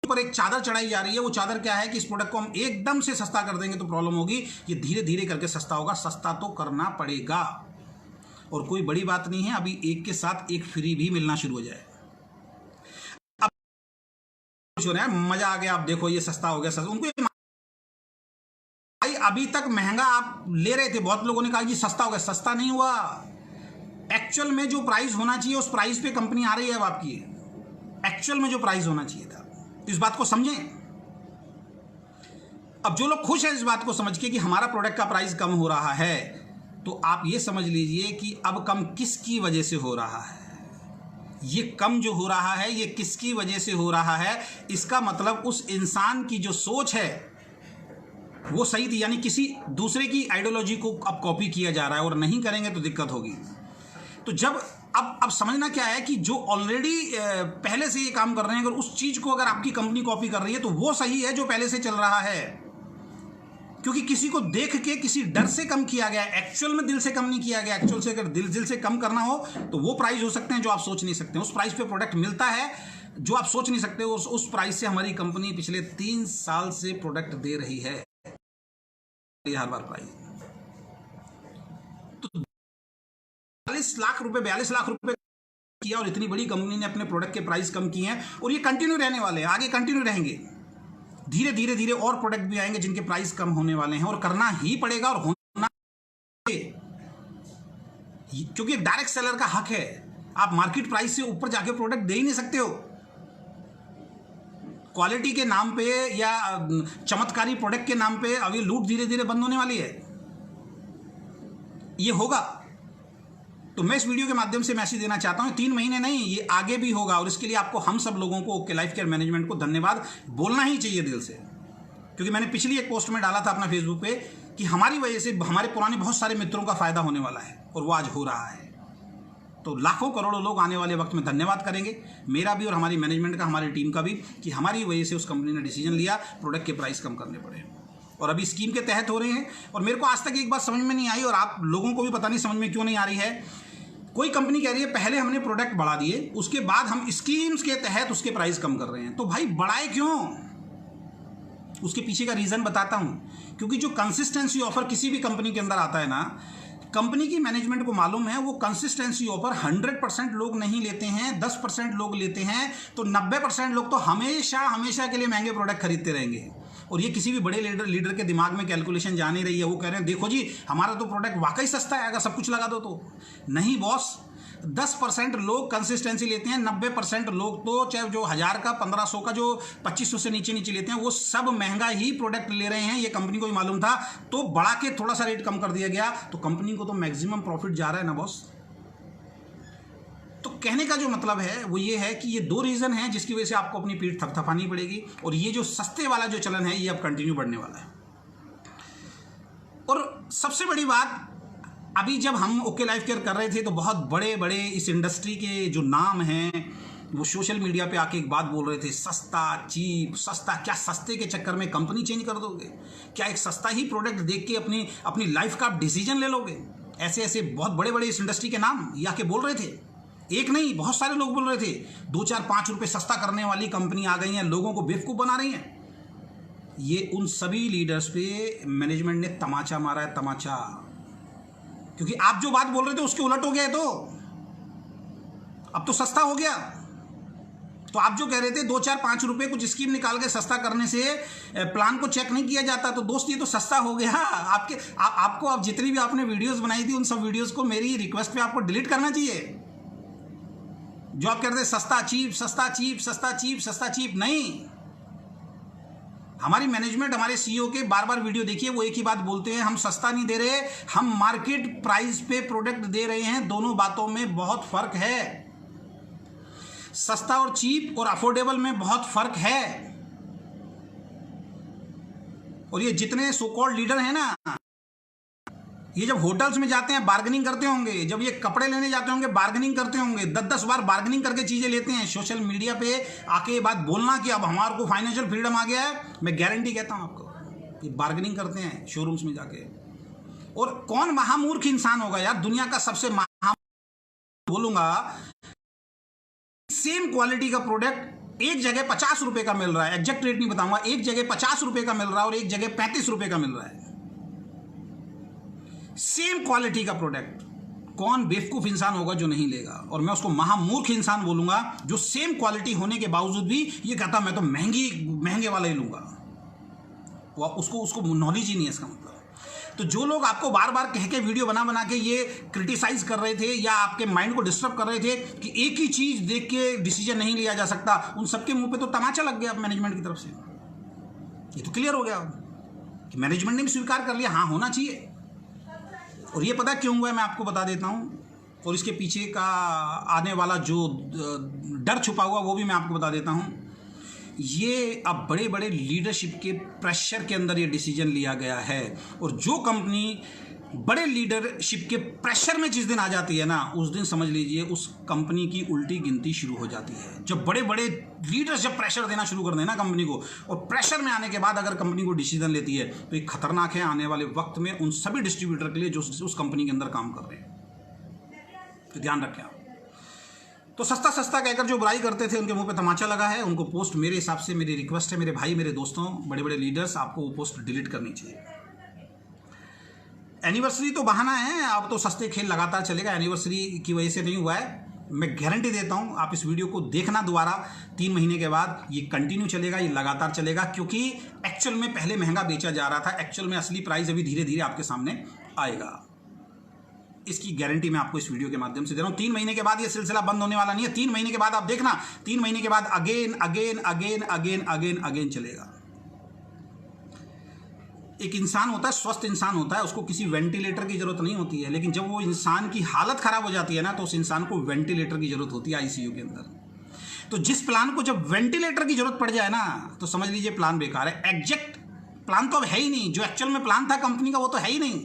पर एक चादर चढ़ाई जा रही है। वो चादर क्या है कि इस प्रोडक्ट को हम एकदम से सस्ता कर देंगे तो प्रॉब्लम होगी। ये धीरे धीरे करके सस्ता होगा, सस्ता तो करना पड़ेगा। और कोई बड़ी बात नहीं है, अभी एक के साथ एक फ्री भी मिलना शुरू हो जाए। अब हो रहा है मजा आ गया, आप देखो ये सस्ता हो गया, सस्ता। उनको भाई अभी तक महंगा आप ले रहे थे, बहुत लोगों ने कहा कि सस्ता हो गया। सस्ता नहीं हुआ, एक्चुअल में जो प्राइस होना चाहिए उस प्राइस पे कंपनी आ रही है अब आपकी। एक्चुअल में जो प्राइस होना चाहिए था, इस बात को समझें। अब जो लोग खुश हैं इस बात को समझ के कि हमारा प्रोडक्ट का प्राइस कम हो रहा है, तो आप ये समझ लीजिए कि अब कम किसकी वजह से हो रहा है। ये कम जो हो रहा है ये किसकी वजह से हो रहा है, इसका मतलब उस इंसान की जो सोच है वो सही थी, यानी किसी दूसरे की आइडियोलॉजी को अब कॉपी किया जा रहा है और नहीं करेंगे तो दिक्कत होगी। तो जब अब समझना क्या है कि जो ऑलरेडी पहले से ये काम कर रहे हैं, अगर उस चीज को अगर आपकी कंपनी कॉपी कर रही है तो वो सही है जो पहले से चल रहा है, क्योंकि किसी को देख के किसी डर से कम किया गया, एक्चुअल में दिल से कम नहीं किया गया। एक्चुअल से अगर दिल से कम करना हो तो वो प्राइस हो सकते हैं जो आप सोच नहीं सकते। उस प्राइस पे प्रोडक्ट मिलता है जो आप सोच नहीं सकते। उस प्राइस से हमारी कंपनी पिछले 3 साल से प्रोडक्ट दे रही है हर बार प्राइस। तो 42 लाख रुपए किया और इतनी बड़ी कंपनी ने अपने प्रोडक्ट के प्राइस कम किए हैं और ये कंटिन्यू रहने वाले हैं, आगे कंटिन्यू रहेंगे। धीरे धीरे धीरे और प्रोडक्ट भी आएंगे जिनके प्राइस कम होने वाले हैं और करना ही पड़ेगा और होना, क्योंकि डायरेक्ट सेलर का हक है। आप मार्केट प्राइस से ऊपर जाके प्रोडक्ट दे ही नहीं सकते हो। क्वालिटी के नाम पे या चमत्कारी प्रोडक्ट के नाम पे अब ये लूट धीरे धीरे बंद होने वाली है, ये होगा। तो मैं इस वीडियो के माध्यम से मैसेज देना चाहता हूं, 3 महीने नहीं, ये आगे भी होगा, और इसके लिए आपको हम सब लोगों को ओके लाइफ केयर मैनेजमेंट को धन्यवाद बोलना ही चाहिए दिल से। क्योंकि मैंने पिछली एक पोस्ट में डाला था अपना फेसबुक पे कि हमारी वजह से हमारे पुराने बहुत सारे मित्रों का फायदा होने वाला है, और वो आज हो रहा है। तो लाखों करोड़ों लोग आने वाले वक्त में धन्यवाद करेंगे, मेरा भी और हमारी मैनेजमेंट का, हमारी टीम का भी, कि हमारी वजह से उस कंपनी ने डिसीजन लिया प्रोडक्ट के प्राइस कम करने पड़े, और अभी स्कीम के तहत हो रहे हैं। और मेरे को आज तक एक बात समझ में नहीं आई, और आप लोगों को भी पता नहीं समझ में क्यों नहीं आ रही है। कोई कंपनी कह रही है पहले हमने प्रोडक्ट बढ़ा दिए, उसके बाद हम स्कीम्स के तहत उसके प्राइस कम कर रहे हैं। तो भाई बढ़ाए क्यों? उसके पीछे का रीज़न बताता हूं। क्योंकि जो कंसिस्टेंसी ऑफर किसी भी कंपनी के अंदर आता है ना, कंपनी की मैनेजमेंट को मालूम है वो कंसिस्टेंसी ऑफर 100% लोग नहीं लेते हैं, 10% लोग लेते हैं, तो 90% लोग तो हमेशा हमेशा के लिए महंगे प्रोडक्ट खरीदते रहेंगे। और ये किसी भी बड़े लीडर के दिमाग में कैलकुलेशन जा नहीं रही है। वो कह रहे हैं देखो जी हमारा तो प्रोडक्ट वाकई सस्ता है, अगर सब कुछ लगा दो तो। नहीं बॉस, 10% लोग कंसिस्टेंसी लेते हैं, 90% लोग तो चाहे जो 1000 का, 1500 का, जो 2500 से नीचे नीचे लेते हैं, वो सब महंगा ही प्रोडक्ट ले रहे हैं। ये कंपनी को भी मालूम था, तो बढ़ा के थोड़ा सा रेट कम कर दिया गया, तो कंपनी को तो मैक्सिमम प्रॉफिट जा रहा है ना बॉस। तो कहने का जो मतलब है वो ये है कि ये 2 रीज़न हैं जिसकी वजह से आपको अपनी पीठ थपथपानी पड़ेगी, और ये जो सस्ते वाला जो चलन है ये अब कंटिन्यू बढ़ने वाला है। और सबसे बड़ी बात, अभी जब हम ओके लाइफ केयर कर रहे थे तो बहुत बड़े बड़े इस इंडस्ट्री के जो नाम हैं वो सोशल मीडिया पे आके एक बात बोल रहे थे, सस्ता, चीप, सस्ता। क्या सस्ते के चक्कर में कंपनी चेंज कर दोगे? क्या एक सस्ता ही प्रोडक्ट देख के अपनी लाइफ का आप डिसीजन ले लोगे? ऐसे ऐसे बहुत बड़े बड़े इस इंडस्ट्री के नाम ये आके बोल रहे थे, एक नहीं बहुत सारे लोग बोल रहे थे। 2, 4, 5 रुपये सस्ता करने वाली कंपनी आ गई हैं, लोगों को बेवकूफ़ बना रही हैं। ये उन सभी लीडर्स पे मैनेजमेंट ने तमाचा मारा है, तमाचा। क्योंकि आप जो बात बोल रहे थे उसके उलट हो गया है, तो अब तो सस्ता हो गया। तो आप जो कह रहे थे 2, 4, 5 रुपए कुछ स्कीम निकाल के सस्ता करने से प्लान को चेक नहीं किया जाता, तो दोस्त ये तो सस्ता हो गया। आपको अब जितनी भी आपने वीडियोस बनाई थी उन सब वीडियोस को मेरी रिक्वेस्ट पे आपको डिलीट करना चाहिए। जो आप कह रहे थे सस्ता चीप, सस्ता चीप, सस्ता चीप, सस्ता चीप, नहीं। हमारी मैनेजमेंट, हमारे सीईओ के बार बार वीडियो देखिए, वो एक ही बात बोलते हैं, हम सस्ता नहीं दे रहे, हम मार्केट प्राइस पे प्रोडक्ट दे रहे हैं। दोनों बातों में बहुत फर्क है। सस्ता और चीप और अफोर्डेबल में बहुत फर्क है। और ये जितने सो कॉल्ड लीडर हैं ना, ये जब होटल्स में जाते हैं बार्गेनिंग करते होंगे, जब ये कपड़े लेने जाते होंगे बार्गेनिंग करते होंगे, 10-10 बार बार्गेनिंग करके चीजें लेते हैं। सोशल मीडिया पे आके ये बात बोलना कि अब हमारे को फाइनेंशियल फ्रीडम आ गया है, मैं गारंटी कहता हूं आपको, ये बार्गेनिंग करते हैं शोरूम्स में जाके। और कौन महामूर्ख इंसान होगा यार, दुनिया का सबसे बोलूंगा, सेम क्वालिटी का प्रोडक्ट एक जगह 50 रुपए का मिल रहा है, एग्जैक्ट रेट नहीं बताऊंगा, एक जगह 50 रुपए का मिल रहा है और एक जगह 35 रुपए का मिल रहा है। सेम क्वालिटी का प्रोडक्ट, कौन बेवकूफ इंसान होगा जो नहीं लेगा? और मैं उसको महामूर्ख इंसान बोलूंगा जो सेम क्वालिटी होने के बावजूद भी ये कहता मैं तो महंगे वाला ही लूंगा। उसको नॉलेज ही नहीं है इसका मतलब। तो जो लोग आपको बार बार कह के वीडियो बना के ये क्रिटिसाइज कर रहे थे या आपके माइंड को डिस्टर्ब कर रहे थे कि एक ही चीज देख के डिसीजन नहीं लिया जा सकता, उन सबके मुंह पे तो तमाचा लग गया मैनेजमेंट की तरफ से। ये तो क्लियर हो गया कि मैनेजमेंट ने भी स्वीकार कर लिया, हाँ होना चाहिए। और ये पता क्यों हुआ है मैं आपको बता देता हूँ, और इसके पीछे का आने वाला जो डर छुपा हुआ वो भी मैं आपको बता देता हूँ। ये अब बड़े बड़े लीडरशिप के प्रेशर के अंदर ये डिसीजन लिया गया है। और जो कंपनी बड़े लीडरशिप के प्रेशर में जिस दिन आ जाती है ना, उस दिन समझ लीजिए उस कंपनी की उल्टी गिनती शुरू हो जाती है। जब बड़े बड़े लीडर्स जब प्रेशर देना शुरू कर दें ना कंपनी को, और प्रेशर में आने के बाद अगर कंपनी को डिसीजन लेती है, तो ये खतरनाक है आने वाले वक्त में उन सभी डिस्ट्रीब्यूटर के लिए जो उस कंपनी के अंदर काम कर रहे हैं। तो ध्यान रखें आप। तो सस्ता सस्ता कहकर जो बुराई करते थे उनके मुंह पे तमाचा लगा है। उनको पोस्ट, मेरे हिसाब से मेरी रिक्वेस्ट है, मेरे भाई, मेरे दोस्तों, बड़े बड़े लीडर्स, आपको वो पोस्ट डिलीट करनी चाहिए। एनिवर्सरी तो बहाना है, अब तो सस्ते खेल लगातार चलेगा, एनिवर्सरी की वजह से नहीं हुआ है। मैं गारंटी देता हूं, आप इस वीडियो को देखना दोबारा 3 महीने के बाद, ये कंटिन्यू चलेगा, ये लगातार चलेगा। क्योंकि एक्चुअल में पहले महंगा बेचा जा रहा था, एक्चुअल में असली प्राइस अभी धीरे धीरे आपके सामने आएगा। इसकी गारंटी मैं आपको इस वीडियो के माध्यम से दे रहा हूं। 3 महीने के बाद ये सिलसिला बंद होने वाला नहीं है। 3 महीने के बाद आप देखना, 3 महीने के बाद again again again again again again चलेगा। एक इंसान होता है, स्वस्थ इंसान होता है, उसको किसी वेंटिलेटर की जरूरत नहीं होती है, लेकिन जब वो इंसान की हालत खराब हो जाती है ना, तो उस इंसान को वेंटिलेटर की जरूरत होती है आईसीयू के अंदर। तो जिस प्लान को जब वेंटिलेटर की जरूरत पड़ जाए ना, तो समझ लीजिए प्लान बेकार है। एग्जैक्ट प्लान तो अब है ही नहीं, जो एक्चुअल में प्लान था कंपनी का वो तो है ही नहीं।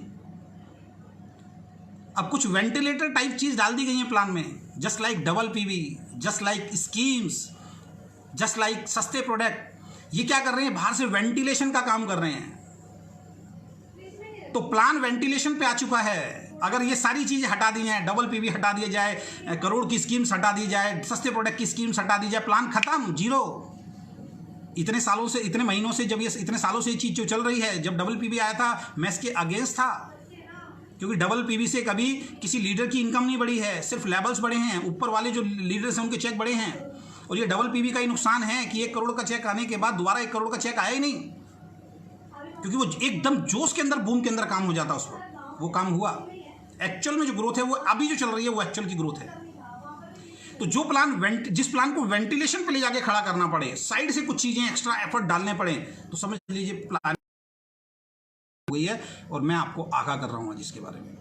अब कुछ वेंटिलेटर टाइप चीज डाल दी गई है प्लान में, just like double PV, just like schemes, just like सस्ते प्रोडक्ट। ये क्या कर रहे हैं, बाहर से वेंटिलेशन का काम कर रहे हैं। तो प्लान वेंटिलेशन पे आ चुका है। अगर ये सारी चीजें हटा दी जाए, डबल पीवी हटा दिया जाए, करोड़ की स्कीम्स हटा दी जाए, सस्ते प्रोडक्ट की स्कीम्स हटा दी जाए, प्लान खत्म, जीरो। इतने सालों से, इतने महीनों से, जब ये इतने सालों से ये चीज जो चल रही है, जब डबल पीवी आया था मैं इसके अगेंस्ट था, क्योंकि डबल पीवी से कभी किसी लीडर की इनकम नहीं बढ़ी है, सिर्फ लेवल्स बढ़े हैं, ऊपर वाले जो लीडर्स हैं उनके चेक बढ़े हैं। और ये डबल पीवी का ही नुकसान है कि 1 करोड़ का चेक आने के बाद दोबारा 1 करोड़ का चेक आया ही नहीं, क्योंकि वो एकदम जोश के अंदर, बूम के अंदर काम हो जाता उस पर। वो काम हुआ, एक्चुअल में जो ग्रोथ है वो अभी जो चल रही है वो एक्चुअल की ग्रोथ है। तो जो प्लान जिस प्लान को वेंटिलेशन पे ले जाके खड़ा करना पड़े, साइड से कुछ चीजें एक्स्ट्रा एफर्ट डालने पड़े, तो समझ लीजिए प्लान हो गई है। और मैं आपको आगाह कर रहा हूं आज इसके बारे में।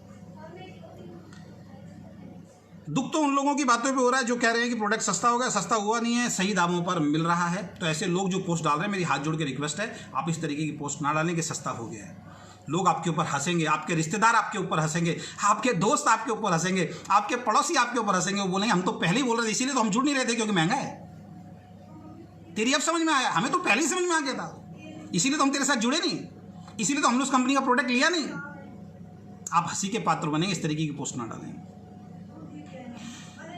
दुख तो उन लोगों की बातों पे हो रहा है जो कह रहे हैं कि प्रोडक्ट सस्ता हो गया, सस्ता हुआ नहीं है, सही दामों पर मिल रहा है। तो ऐसे लोग जो पोस्ट डाल रहे हैं, मेरी हाथ जोड़ के रिक्वेस्ट है, आप इस तरीके की पोस्ट ना डालें कि सस्ता हो गया है। लोग आपके ऊपर हंसेंगे, आपके रिश्तेदार आपके ऊपर हंसेंगे, आपके दोस्त आपके ऊपर हंसेंगे, आपके पड़ोसी आपके ऊपर हंसेंगे। वो बोलेंगे हम तो पहले ही बोल रहे थे, इसीलिए तो हम जुड़ नहीं रहे थे क्योंकि महंगा है। तेरी अब समझ में आया, हमें तो पहले ही समझ में आ गया था, इसीलिए तो हम तेरे साथ जुड़े नहीं, इसीलिए तो हमने उस कंपनी का प्रोडक्ट लिया नहीं। आप हंसी के पात्र बनेंगे, इस तरीके की पोस्ट ना डालें।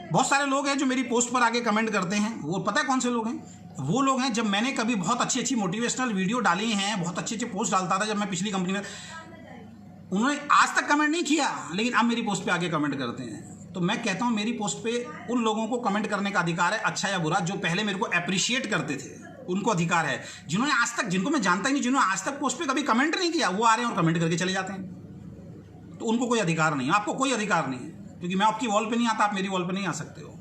बहुत सारे लोग हैं जो मेरी पोस्ट पर आके कमेंट करते हैं, वो पता है कौन से लोग हैं? वो लोग हैं जब मैंने कभी बहुत अच्छी अच्छी मोटिवेशनल वीडियो डाली हैं, बहुत अच्छे अच्छे पोस्ट डालता था जब मैं पिछली कंपनी में, उन्होंने आज तक कमेंट नहीं किया, लेकिन अब मेरी पोस्ट पे आके कमेंट करते हैं। तो मैं कहता हूं मेरी पोस्ट पे उन लोगों को कमेंट करने का अधिकार है, अच्छा या बुरा, जो पहले मेरे को अप्रिशिएट करते थे उनको अधिकार है। जिन्होंने आज तक, जिनको मैं जानता ही नहीं, जिन्होंने आज तक पोस्ट पे कभी कमेंट नहीं किया, वो आ रहे हैं और कमेंट करके चले जाते हैं। तो उनको कोई अधिकार नहीं है, आपको कोई अधिकार नहीं है, क्योंकि मैं आपकी वॉल पे नहीं आता, आप मेरी वॉल पे नहीं आ सकते हो।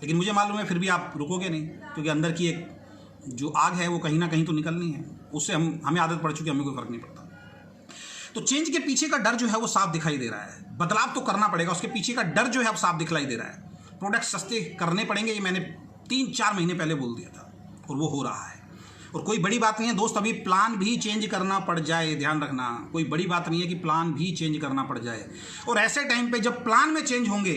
लेकिन मुझे मालूम है फिर भी आप रुकोगे नहीं, क्योंकि अंदर की एक जो आग है वो कहीं ना कहीं तो निकलनी है, उससे हमें आदत पड़ चुकी है, हमें कोई फर्क नहीं पड़ता। तो चेंज के पीछे का डर जो है वो साफ दिखाई दे रहा है, बदलाव तो करना पड़ेगा, उसके पीछे का डर जो है अब साफ दिखलाई दे रहा है। प्रोडक्ट सस्ते करने पड़ेंगे, ये मैंने 3-4 महीने पहले बोल दिया था और वो हो रहा है। और कोई बड़ी बात नहीं है दोस्त, अभी प्लान भी चेंज करना पड़ जाए, ध्यान रखना, कोई बड़ी बात नहीं है कि प्लान भी चेंज करना पड़ जाए। और ऐसे टाइम पे जब प्लान में चेंज होंगे,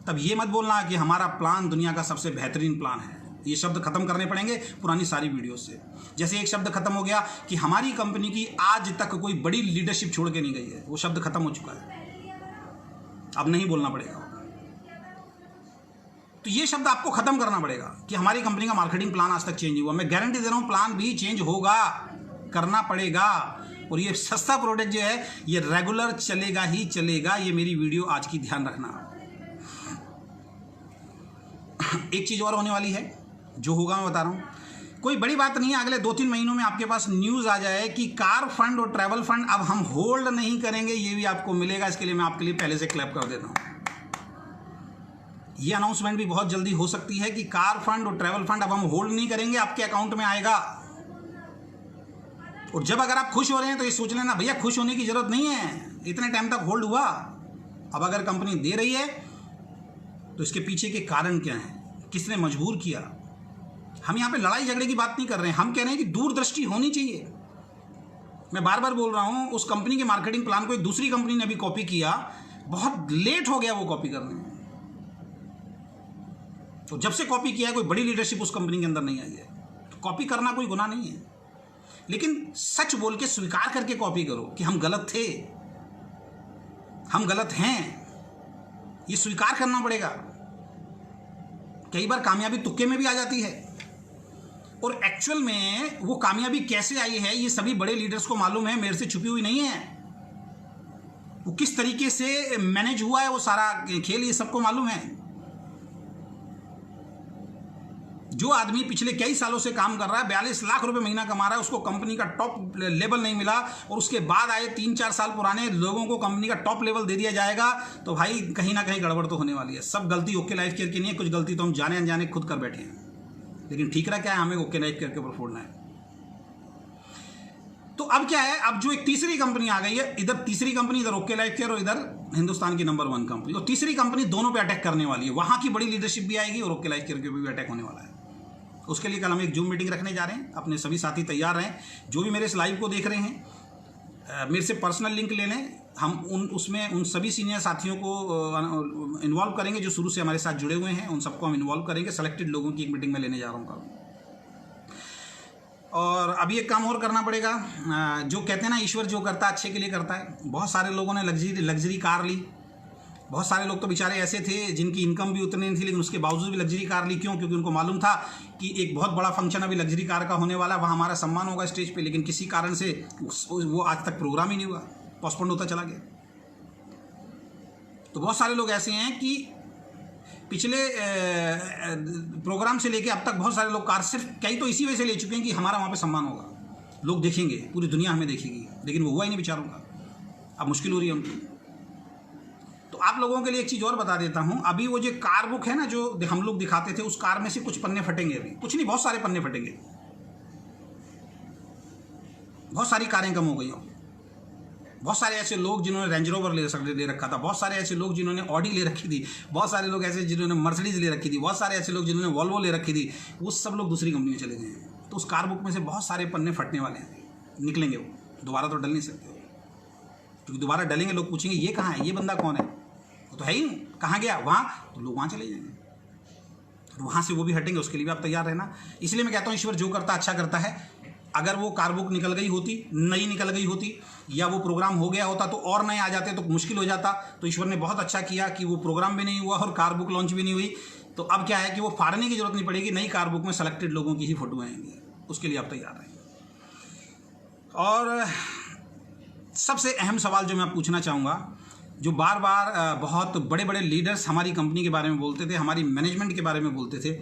तब ये मत बोलना कि हमारा प्लान दुनिया का सबसे बेहतरीन प्लान है। ये शब्द खत्म करने पड़ेंगे पुरानी सारी वीडियो से। जैसे एक शब्द खत्म हो गया कि हमारी कंपनी की आज तक कोई बड़ी लीडरशिप छोड़ के नहीं गई है, वो शब्द खत्म हो चुका है, अब नहीं बोलना पड़ेगा। तो ये शब्द आपको खत्म करना पड़ेगा कि हमारी कंपनी का मार्केटिंग प्लान आज तक चेंज हुआ। मैं गारंटी दे रहा हूं प्लान भी चेंज होगा, करना पड़ेगा। और ये सस्ता प्रोडक्ट जो है ये रेगुलर चलेगा ही चलेगा, ये मेरी वीडियो आज की ध्यान रखना। एक चीज और होने वाली है, जो होगा मैं बता रहा हूं, कोई बड़ी बात नहीं है। अगले 2-3 महीनों में आपके पास न्यूज आ जाए कि कार फंड और ट्रैवल फंड अब हम होल्ड नहीं करेंगे, ये भी आपको मिलेगा। इसके लिए मैं आपके लिए पहले से क्लैप कर देता हूं। ये अनाउंसमेंट भी बहुत जल्दी हो सकती है कि कार फंड और ट्रैवल फंड अब हम होल्ड नहीं करेंगे, आपके अकाउंट में आएगा। और जब अगर आप खुश हो रहे हैं तो ये सोच लेना भैया खुश होने की जरूरत नहीं है, इतने टाइम तक होल्ड हुआ, अब अगर कंपनी दे रही है तो इसके पीछे के कारण क्या है, किसने मजबूर किया। हम यहां पे लड़ाई झगड़े की बात नहीं कर रहे हैं, हम कह रहे हैं कि दूरदृष्टि होनी चाहिए। मैं बार बार बोल रहा हूं, उस कंपनी के मार्केटिंग प्लान को एक दूसरी कंपनी ने अभी कॉपी किया, बहुत लेट हो गया वो कॉपी करने में। तो जब से कॉपी किया है कोई बड़ी लीडरशिप उस कंपनी के अंदर नहीं आई है। तो कॉपी करना कोई गुनाह नहीं है, लेकिन सच बोल के स्वीकार करके कॉपी करो कि हम गलत थे, हम गलत हैं, ये स्वीकार करना पड़ेगा। कई बार कामयाबी तुक्के में भी आ जाती है, और एक्चुअल में वो कामयाबी कैसे आई है ये सभी बड़े लीडर्स को मालूम है, मेरे से छुपी हुई नहीं है। वो किस तरीके से मैनेज हुआ है वो सारा खेल, ये सबको मालूम है। जो आदमी पिछले कई सालों से काम कर रहा है, 42 लाख रुपए महीना कमा रहा है, उसको कंपनी का टॉप लेवल नहीं मिला, और उसके बाद आए 3-4 साल पुराने लोगों को कंपनी का टॉप लेवल दे दिया जाएगा, तो भाई कहीं ना कहीं गड़बड़ तो होने वाली है। सब गलती ओके लाइफ केयर की नहीं है, कुछ गलती तो हम जाने अनजाने खुद कर बैठे हैं, लेकिन ठीक रहा क्या है, हमें ओके लाइफ केयर के ऊपर फोड़ना है। तो अब क्या है, अब जो एक तीसरी कंपनी आ गई है, इधर तीसरी कंपनी, इधर ओके लाइफ केयर और इधर हिंदुस्तान की नंबर 1 कंपनी, और तीसरी कंपनी दोनों पे अटैक करने वाली है। वहां की बड़ी लीडरशिप भी आएगी और ओके लाइफ केयर के भी अटैक होने वाला है। उसके लिए कल हम एक जूम मीटिंग रखने जा रहे हैं। अपने सभी साथी तैयार रहें। जो भी मेरे इस लाइव को देख रहे हैं, मेरे से पर्सनल लिंक ले लें। हम उसमें उन सभी सीनियर साथियों को इन्वॉल्व करेंगे जो शुरू से हमारे साथ जुड़े हुए हैं। उन सबको हम इन्वॉल्व करेंगे। सेलेक्टेड लोगों की एक मीटिंग में लेने जा रहा हूँ कल। और अभी एक काम और करना पड़ेगा। जो कहते हैं ना, ईश्वर जो करता है अच्छे के लिए करता है। बहुत सारे लोगों ने लग्जरी कार ली। बहुत सारे लोग तो बेचारे ऐसे थे जिनकी इनकम भी उतनी नहीं थी, लेकिन उसके बावजूद भी लग्जरी कार ली। क्यों? क्योंकि उनको मालूम था कि एक बहुत बड़ा फंक्शन अभी लग्जरी कार का होने वाला है, वहाँ हमारा सम्मान होगा स्टेज पे। लेकिन किसी कारण से वो आज तक प्रोग्राम ही नहीं हुआ, पोस्टपोन होता चला गया। तो बहुत सारे लोग ऐसे हैं कि पिछले प्रोग्राम से लेके अब तक बहुत सारे लोग कार सिर्फ कई तो इसी वजह से ले चुके हैं कि हमारा वहाँ पे सम्मान होगा, लोग देखेंगे, पूरी दुनिया हमें देखेगी। लेकिन वो हुआ ही नहीं बेचारों का। अब मुश्किल हो रही है उनकी। तो आप लोगों के लिए एक चीज़ और बता देता हूँ। अभी वो जो कार बुक है ना, जो हम लोग दिखाते थे, उस कार में से कुछ पन्ने फटेंगे। अभी कुछ नहीं, बहुत सारे पन्ने फटेंगे। बहुत सारी कारें कम हो गई हो। बहुत सारे ऐसे लोग जिन्होंने रेंज रोवर ले रखा था, बहुत सारे ऐसे लोग जिन्होंने ऑडी ले रखी थी, बहुत सारे लोग ऐसे जिन्होंने मर्सिडीज ले रखी थी, बहुत सारे ऐसे लोग जिन्होंने वॉल्वो ले रखी थी, वो सब लोग दूसरी कंपनी में चले गए हैं। तो उस कार बुक में से बहुत सारे पन्ने फटने वाले हैं, निकलेंगे। वो दोबारा तो डल नहीं सकते, क्योंकि दोबारा डलेंगे लोग पूछेंगे ये कहाँ है, ये बंदा कौन है, वो तो है ही नहीं, कहाँ गया वहाँ, तो लोग वहाँ चले जाएंगे। तो वहाँ से वो भी हटेंगे। उसके लिए भी आप तैयार रहना। इसलिए मैं कहता हूँ ईश्वर जो करता अच्छा करता है। अगर वो कार बुक निकल गई होती, नई निकल गई होती, या वो प्रोग्राम हो गया होता तो और नए आ जाते तो मुश्किल हो जाता। तो ईश्वर ने बहुत अच्छा किया कि वो प्रोग्राम भी नहीं हुआ और कार बुक लॉन्च भी नहीं हुई। तो अब क्या है कि वो फाड़ने की जरूरत नहीं पड़ेगी। नई कार बुक में सेलेक्टेड लोगों की ही फोटो आएंगी। उसके लिए आप तैयार रहेंगे। और सबसे अहम सवाल जो मैं पूछना चाहूँगा, जो बार बार बहुत बड़े बड़े लीडर्स हमारी कंपनी के बारे में बोलते थे, हमारी मैनेजमेंट के बारे में बोलते थे,